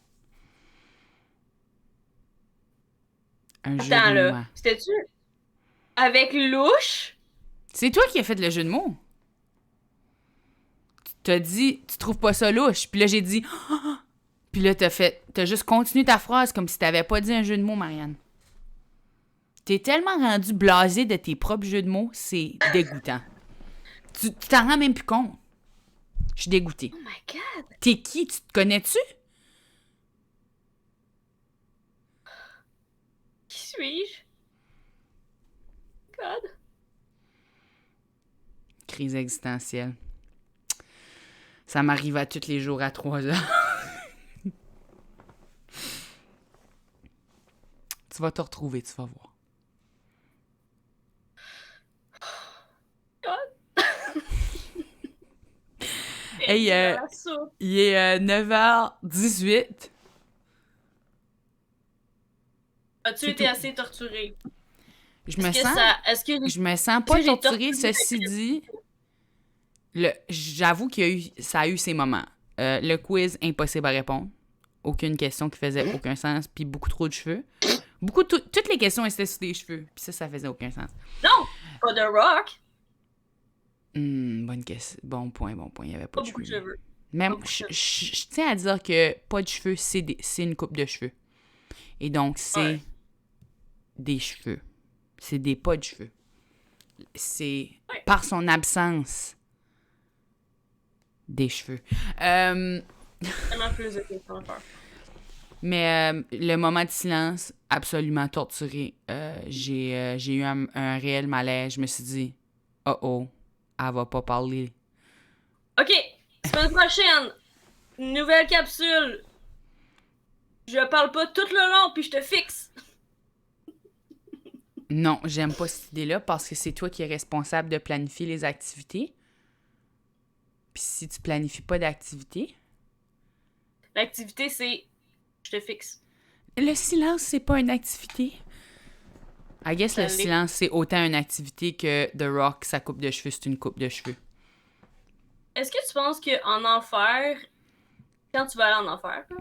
Speaker 1: Un jeu
Speaker 2: Attends,
Speaker 1: de
Speaker 2: là.
Speaker 1: mots.
Speaker 2: C'était-tu avec louche?
Speaker 1: C'est toi qui as fait le jeu de mots. Tu t'as dit « Tu trouves pas ça louche? » Puis là, j'ai dit « Puis là, t'as juste continué ta phrase comme si t'avais pas dit un jeu de mots, Marianne. T'es tellement rendu blasé de tes propres jeux de mots, c'est dégoûtant. Tu t'en rends même plus compte. Je suis dégoûtée.
Speaker 2: Oh my god!
Speaker 1: T'es qui? Tu te connais-tu?
Speaker 2: Qui suis-je? God.
Speaker 1: Crise existentielle. Ça m'arrive à tous les jours à 3 heures. Tu vas te retrouver, tu vas voir. Hey,
Speaker 2: La soupe.
Speaker 1: il est 9h18.
Speaker 2: As-tu
Speaker 1: c'est
Speaker 2: été
Speaker 1: tout.
Speaker 2: assez torturé?
Speaker 1: Je me sens...
Speaker 2: Est-ce que
Speaker 1: Je me sens pas
Speaker 2: j'ai
Speaker 1: torturée,
Speaker 2: torturé?
Speaker 1: ceci dit. J'avoue ça a eu ses moments. Le quiz, impossible à répondre. Aucune question qui faisait aucun sens, puis beaucoup trop de cheveux. Toutes les questions étaient sur des cheveux, puis ça faisait aucun sens.
Speaker 2: Non! Pas de rock!
Speaker 1: Bonne question. Bon point. Il n'y avait pas
Speaker 2: Pas
Speaker 1: de
Speaker 2: beaucoup de
Speaker 1: cheveux.
Speaker 2: cheveux.
Speaker 1: Même,
Speaker 2: Pas beaucoup de cheveux.
Speaker 1: je tiens à dire que pas de cheveux, c'est une coupe de cheveux. Et donc, c'est
Speaker 2: Ouais.
Speaker 1: des cheveux. C'est des pas de cheveux. C'est
Speaker 2: Ouais.
Speaker 1: par son absence des cheveux.
Speaker 2: Tellement plus de questions à faire.
Speaker 1: Mais le moment de silence, absolument torturé. J'ai eu un réel malaise. Je me suis dit, oh, elle va pas parler.
Speaker 2: Ok, semaine prochaine, nouvelle capsule. Je parle pas tout le long, puis je te fixe.
Speaker 1: Non, j'aime pas cette idée-là parce que c'est toi qui es responsable de planifier les activités. Puis si tu planifies pas d'activité,
Speaker 2: L'activité, c'est je te fixe.
Speaker 1: le silence, c'est pas une activité. I guess
Speaker 2: Ça
Speaker 1: le
Speaker 2: l'est.
Speaker 1: silence, c'est autant une activité que The Rock, sa coupe de cheveux, c'est une coupe de cheveux.
Speaker 2: Est-ce que tu penses qu'en enfer, quand tu vas aller en enfer, là,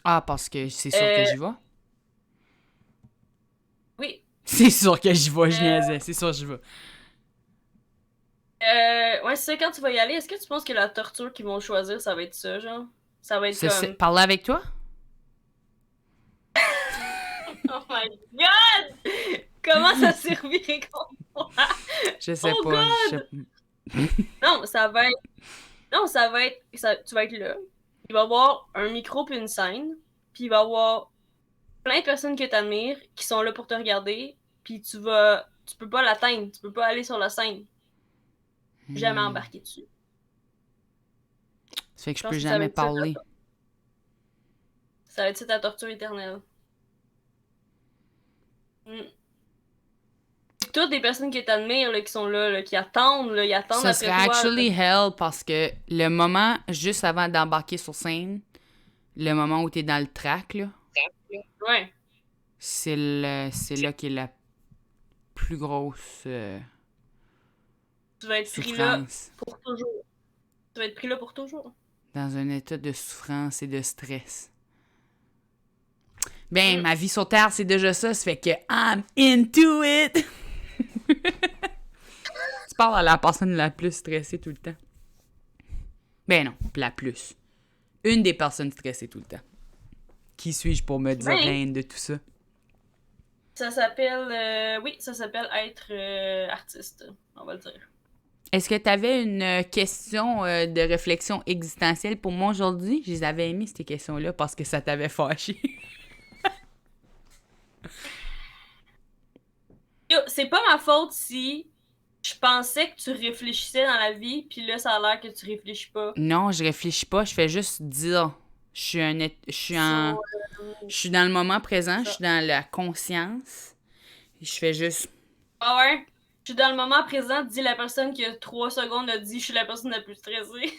Speaker 1: Ah, parce que c'est sûr que j'y vais?
Speaker 2: oui,
Speaker 1: C'est sûr que j'y vais, je niaisais. C'est sûr que j'y vais.
Speaker 2: ouais, c'est ça, quand tu vas y aller, est-ce que tu penses que la torture qu'ils vont choisir, ça va être ça, genre? Ça va être comme...
Speaker 1: Parler avec toi?
Speaker 2: Oh my god! Comment ça servirait contre moi?
Speaker 1: Je sais
Speaker 2: Oh
Speaker 1: pas.
Speaker 2: Non, ça va être... Non, tu vas être là. Il va y avoir un micro puis une scène, puis il va y avoir plein de personnes que t'admires qui sont là pour te regarder, puis tu peux pas l'atteindre, tu peux pas aller sur la scène. Jamais embarquer dessus.
Speaker 1: Ça fait que je
Speaker 2: pense
Speaker 1: peux
Speaker 2: que ça va
Speaker 1: jamais
Speaker 2: être ça,
Speaker 1: parler.
Speaker 2: Ça va être ça ta torture éternelle. Toutes des personnes que t'admires, là, qui sont là, qui attendent, là, ils attendent
Speaker 1: Ça
Speaker 2: après
Speaker 1: serait
Speaker 2: toi.
Speaker 1: actually hell parce que le moment juste avant d'embarquer sur scène, le moment où t'es dans le track, là,
Speaker 2: Ouais.
Speaker 1: c'est là qui est plus grosse
Speaker 2: Tu vas être pris là
Speaker 1: souffrance.
Speaker 2: pour toujours. Tu vas être pris là pour toujours.
Speaker 1: Dans un état de souffrance et de stress. Ben,
Speaker 2: Mm.
Speaker 1: ma vie sur Terre, c'est déjà ça. Ça fait que I'm into it! Tu parles à la personne la plus stressée tout le temps. Ben non, la plus. Une des personnes stressées tout le temps. Qui suis-je pour me dire
Speaker 2: Ben.
Speaker 1: reine de tout ça?
Speaker 2: Ça s'appelle... oui, ça s'appelle être artiste, on va le dire.
Speaker 1: Est-ce que tu avais une question de réflexion existentielle pour moi aujourd'hui? Je les avais aimées, ces questions-là, parce que ça t'avait fâché.
Speaker 2: Yo, c'est pas ma faute si je pensais que tu réfléchissais dans la vie, puis là, ça a l'air que tu réfléchis pas.
Speaker 1: Non, je réfléchis pas, je fais juste dire. Je suis dans le moment présent, je
Speaker 2: Ça.
Speaker 1: suis dans la conscience. Je fais juste.
Speaker 2: Ah ouais? Je suis dans le moment présent, dit la personne qui a 3 secondes a dit je suis la personne la plus stressée.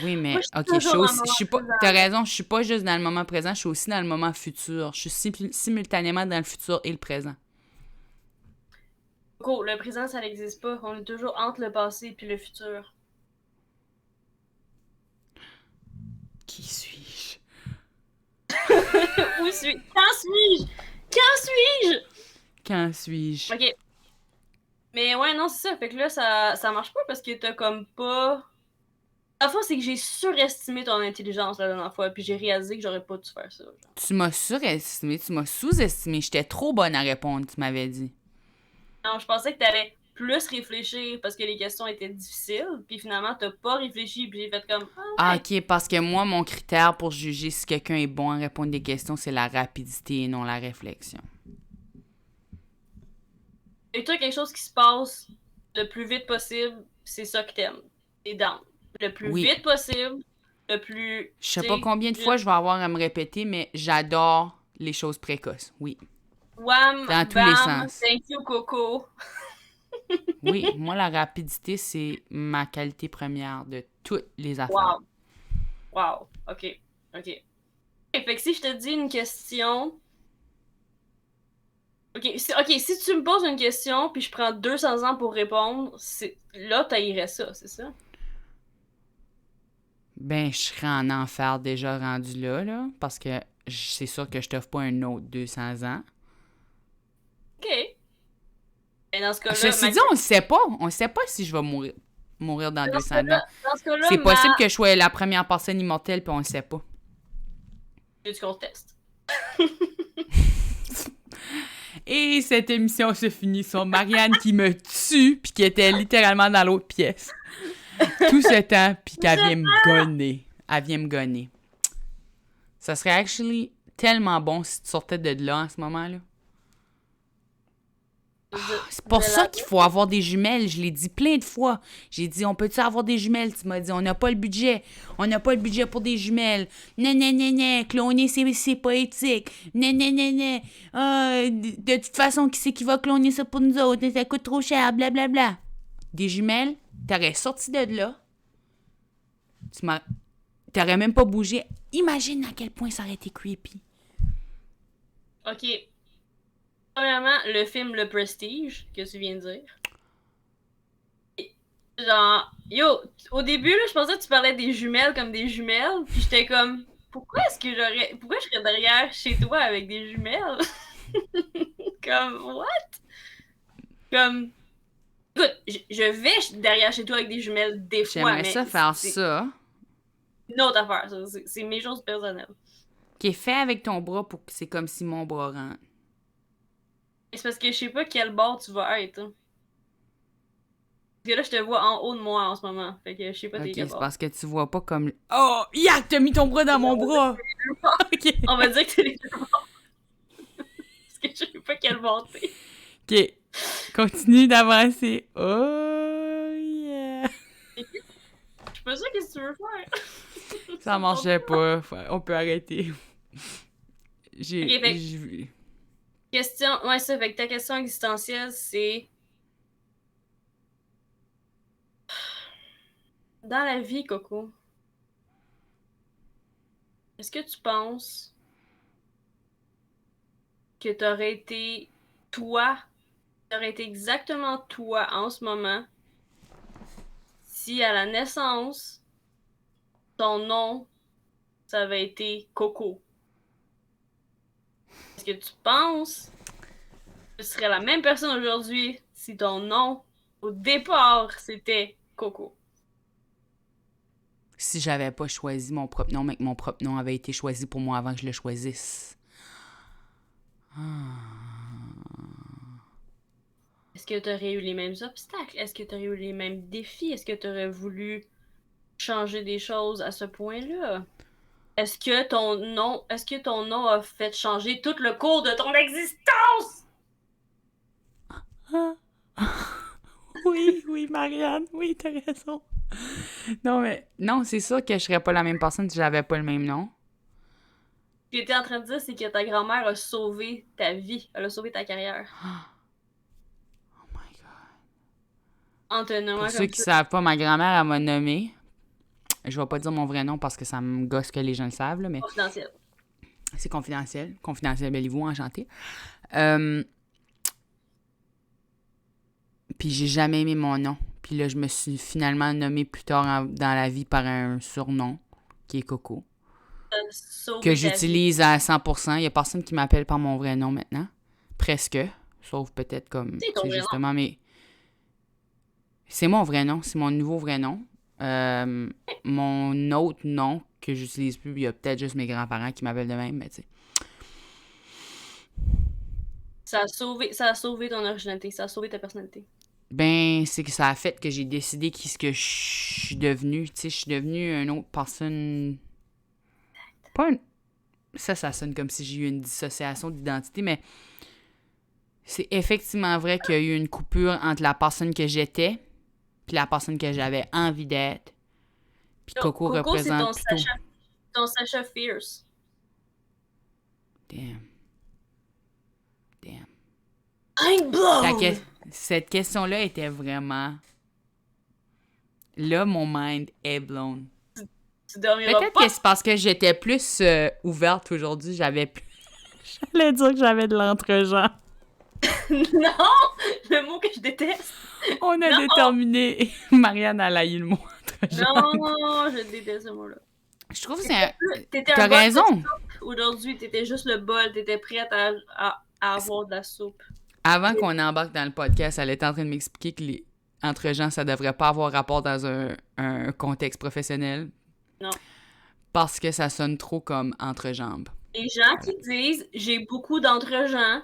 Speaker 1: Oui, mais
Speaker 2: Moi, je suis
Speaker 1: ok,
Speaker 2: toujours dans le
Speaker 1: je suis pas.
Speaker 2: moment
Speaker 1: T'as
Speaker 2: présent.
Speaker 1: raison, je suis pas juste dans le moment présent, je suis aussi dans le moment futur. Je suis simultanément dans le futur et le présent.
Speaker 2: Cool, le présent, ça n'existe pas. On est toujours entre le passé et le futur.
Speaker 1: Qui suis-je?
Speaker 2: Où suis-je? Quand suis-je? Quand suis-je?
Speaker 1: Quand suis-je?
Speaker 2: Ok. Mais ouais, non, c'est ça. Fait que là, ça marche pas parce que t'as comme pas. La fois, c'est que j'ai surestimé ton intelligence la dernière fois, puis j'ai réalisé que j'aurais pas dû faire ça. Genre.
Speaker 1: Tu m'as surestimé, tu m'as sous-estimé. J'étais trop bonne à répondre, tu m'avais dit.
Speaker 2: Non, je pensais que t'allais plus réfléchir parce que les questions étaient difficiles, puis finalement, t'as pas réfléchi, puis j'ai fait comme.
Speaker 1: Ah,
Speaker 2: Ah ouais.
Speaker 1: ok, parce que moi, mon critère pour juger si quelqu'un est bon à répondre des questions, c'est la rapidité et non la réflexion.
Speaker 2: Et toi, quelque chose qui se passe le plus vite possible, c'est ça que t'aimes. T'es down. Le plus
Speaker 1: Oui.
Speaker 2: vite possible, le plus.
Speaker 1: Je sais pas combien de fois je vais avoir à me répéter, mais j'adore les choses précoces. Oui.
Speaker 2: Wham,
Speaker 1: Dans tous les
Speaker 2: bam,
Speaker 1: sens.
Speaker 2: thank you, Coco.
Speaker 1: Oui, moi, la rapidité, c'est ma qualité première de toutes les affaires.
Speaker 2: Wow. Wow. Ok. Ok. Fait que si je te dis une question. Ok, si tu me poses une question, puis je prends 200 ans pour répondre, là, t'haïrais ça, c'est ça?
Speaker 1: Ben, je serais en enfer déjà rendu là, parce que c'est sûr que je t'offre pas un autre 200 ans.
Speaker 2: Ok. Et dans ce cas-là,
Speaker 1: Ceci dit, on le sait pas. On ne sait pas si je vais mourir dans
Speaker 2: dans ce
Speaker 1: 200 ans.
Speaker 2: cas-là, dans ce cas-là,
Speaker 1: C'est possible que je sois la première personne immortelle, puis on le sait pas.
Speaker 2: tu contestes.
Speaker 1: Et cette émission se finit sur Marianne qui me tue, puis qui était littéralement dans l'autre pièce. Tout ce temps, puis qu'elle vient me gonner. Elle vient me gonner. Ça serait actually tellement bon si tu sortais de là en ce moment-là. C'est pour ça qu'il faut avoir des jumelles. Je l'ai dit plein de fois. J'ai dit, on peut-tu avoir des jumelles? Tu m'as dit, on n'a pas le budget. On n'a pas le budget pour des jumelles. Non, non, non, non. Cloner, c'est pas éthique. Non, non, non, non. Ah, de toute façon, qui c'est qui va cloner ça pour nous autres? Ça coûte trop cher, blablabla. Des jumelles, t'aurais sorti de là. T'aurais même pas bougé. Imagine à quel point ça aurait été creepy.
Speaker 2: Ok. Premièrement, le film Le Prestige, que tu viens de dire. Genre, yo, au début, là, je pensais que tu parlais des jumelles comme des jumelles, puis j'étais comme, pourquoi je serais derrière chez toi avec des jumelles? Comme, what? Comme, écoute, je vais derrière chez toi avec des jumelles des fois,
Speaker 1: J'aimerais
Speaker 2: mais
Speaker 1: ça faire
Speaker 2: c'est
Speaker 1: ça.
Speaker 2: une autre affaire, ça. C'est mes choses personnelles.
Speaker 1: Qui est fait avec ton bras pour que c'est comme si mon bras rentre.
Speaker 2: C'est parce que je sais pas quel bord tu vas être. Hein. Parce que là, je te vois en haut de moi en ce moment. Fait que je sais pas
Speaker 1: Ok,
Speaker 2: t'es quel
Speaker 1: c'est
Speaker 2: bord.
Speaker 1: parce que tu vois pas comme. Oh, yak, t'as mis ton bras dans mon bras! Ok.
Speaker 2: On va dire que t'es les deux bords. Parce que je sais pas quel bord t'es.
Speaker 1: Ok. Continue d'avancer. Oh, yeah.
Speaker 2: Je suis pas sûre qu'est-ce que tu veux faire.
Speaker 1: Ça marchait pas. On peut arrêter.
Speaker 2: Ok, fait
Speaker 1: j'ai.
Speaker 2: question. Ouais, ça, fait que ta question existentielle, c'est. Dans la vie, Coco, est-ce que tu penses que t'aurais été toi, t'aurais été exactement toi en ce moment si à la naissance, ton nom, ça avait été Coco? Est-ce que tu penses que tu serais la même personne aujourd'hui si ton nom, au départ, c'était Coco?
Speaker 1: Si j'avais pas choisi mon propre nom, mais que mon propre nom avait été choisi pour moi avant que je le choisisse.
Speaker 2: Est-ce que tu aurais eu les mêmes obstacles? Est-ce que tu aurais eu les mêmes défis? Est-ce que tu aurais voulu changer des choses à ce point-là? Est-ce que ton nom a fait changer tout le cours de ton existence?
Speaker 1: Oui, Marianne, oui, t'as raison. Non, c'est sûr que je serais pas la même personne si j'avais pas le même nom.
Speaker 2: Ce que tu es en train de dire, c'est que ta grand-mère a sauvé ta vie. Elle a sauvé ta carrière.
Speaker 1: Oh my God.
Speaker 2: En te nommant
Speaker 1: Pour ceux
Speaker 2: comme
Speaker 1: qui
Speaker 2: ça.
Speaker 1: savent pas, ma grand-mère, elle m'a nommé. Je vais pas dire mon vrai nom parce que ça me gosse que les gens le savent, là, mais
Speaker 2: Confidentiel.
Speaker 1: c'est confidentiel. Confidentiel, Béliveau, enchanté. Puis j'ai jamais aimé mon nom. Puis là, je me suis finalement nommée plus tard dans la vie par un surnom, qui est Coco,
Speaker 2: Sauvé
Speaker 1: que
Speaker 2: ta vie.
Speaker 1: j'utilise à 100%. Il y a personne qui m'appelle par mon vrai nom maintenant. Presque. Sauf peut-être comme,
Speaker 2: C'est ton
Speaker 1: tu sais,
Speaker 2: vrai nom.
Speaker 1: justement, mais c'est mon vrai nom. C'est mon nouveau vrai nom. Mon autre nom que j'utilise plus, il y a peut-être juste mes grands-parents qui m'appellent de même, mais tu sais.
Speaker 2: Ça a sauvé ton originalité. Ça a sauvé ta personnalité.
Speaker 1: Ben, c'est que ça a fait que j'ai décidé qui ce que je suis devenue. Tu sais, je suis devenue une autre personne. Pas une... Ça sonne comme si j'ai eu une dissociation d'identité, mais c'est effectivement vrai qu'il y a eu une coupure entre la personne que j'étais puis la personne que j'avais envie d'être. Puis
Speaker 2: Donc,
Speaker 1: Coco
Speaker 2: Coco, c'est
Speaker 1: représente plutôt...
Speaker 2: ton Sacha Fierce.
Speaker 1: Damn.
Speaker 2: I'm blown!
Speaker 1: Cette question-là était vraiment... Là, mon mind est blown.
Speaker 2: Tu dormiras
Speaker 1: Peut-être
Speaker 2: pas.
Speaker 1: que c'est parce que j'étais plus ouverte aujourd'hui. J'avais plus... J'allais dire que j'avais de l'entre-gens.
Speaker 2: Non! Le mot que je déteste.
Speaker 1: On a
Speaker 2: Non!
Speaker 1: déterminé... Marianne a laillé le mot entre-gens.
Speaker 2: Non, je déteste ce mot-là.
Speaker 1: Je trouve que c'est un...
Speaker 2: T'étais
Speaker 1: T'as
Speaker 2: un bol de
Speaker 1: raison.
Speaker 2: soupe aujourd'hui. T'étais juste le bol. T'étais prête à avoir de la soupe.
Speaker 1: Avant qu'on embarque dans le podcast, elle était en train de m'expliquer que les entre-gens, ça devrait pas avoir rapport dans un contexte professionnel.
Speaker 2: Non.
Speaker 1: Parce que ça sonne trop comme entre-jambes.
Speaker 2: Les gens qui disent « j'ai beaucoup d'entre-gens »,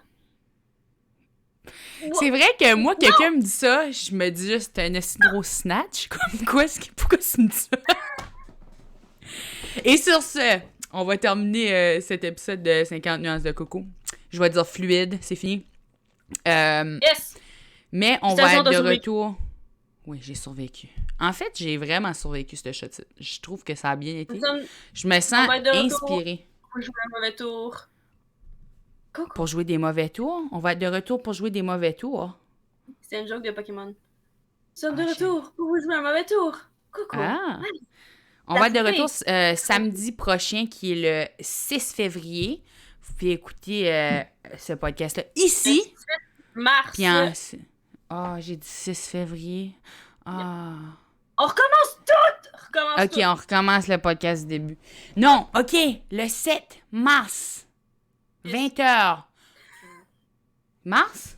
Speaker 1: c'est vrai que moi, quelqu'un me dit ça, je me dis juste, c'est un assez gros snatch. Comme quoi, pourquoi tu me dis ça? Et sur ce, on va terminer cet épisode de 50 nuances de Coco. Je vais dire fluide, c'est fini.
Speaker 2: Yes!
Speaker 1: Mais on va être de
Speaker 2: survécu.
Speaker 1: retour. Oui, j'ai survécu. En fait, j'ai vraiment survécu ce shot. Je trouve que ça a bien été. Je me sens
Speaker 2: va être de retour.
Speaker 1: inspirée.
Speaker 2: Pour jouer un mauvais tour. Coucou.
Speaker 1: Pour jouer des mauvais tours? On va être de retour pour jouer des mauvais tours.
Speaker 2: C'est une joke de Pokémon. Nous sommes de
Speaker 1: Ah,
Speaker 2: retour pour vous jouer un mauvais tour. Coucou.
Speaker 1: Ah!
Speaker 2: Ouais.
Speaker 1: On va être de retour samedi prochain, qui est le 6 février. Vous pouvez écouter ce podcast-là ici.
Speaker 2: Mars.
Speaker 1: Puis en... Oh, j'ai dit 6 février. Ah.
Speaker 2: On recommence tout!
Speaker 1: OK, on recommence le podcast du début. Non, OK, le 7 mars. 20h. Mars?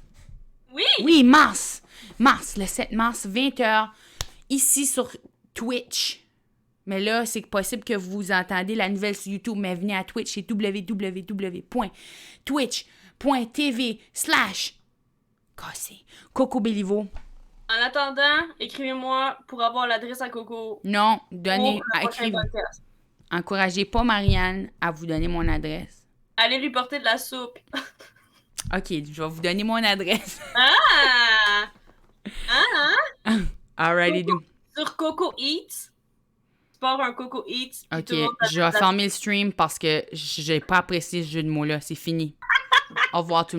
Speaker 2: Oui!
Speaker 1: Oui, mars. Mars, le 7 mars, 20h. Ici sur Twitch. Mais là, c'est possible que vous entendez la nouvelle sur YouTube, mais venez à Twitch, c'est www.twitch.tv/Coco Béliveau.
Speaker 2: En attendant, écrivez-moi pour avoir l'adresse à Coco.
Speaker 1: Non, donnez, écrivez.
Speaker 2: Podcast.
Speaker 1: Encouragez pas Marianne à vous donner mon adresse.
Speaker 2: Allez lui porter de la soupe.
Speaker 1: OK, je vais vous donner mon adresse.
Speaker 2: Ah!
Speaker 1: Alrighty, do.
Speaker 2: Sur Coco Eats. Tu pars un Coco Eats.
Speaker 1: OK, je vais fermer le stream parce que j'ai pas apprécié ce jeu de mots-là. C'est fini. Au revoir tout le monde.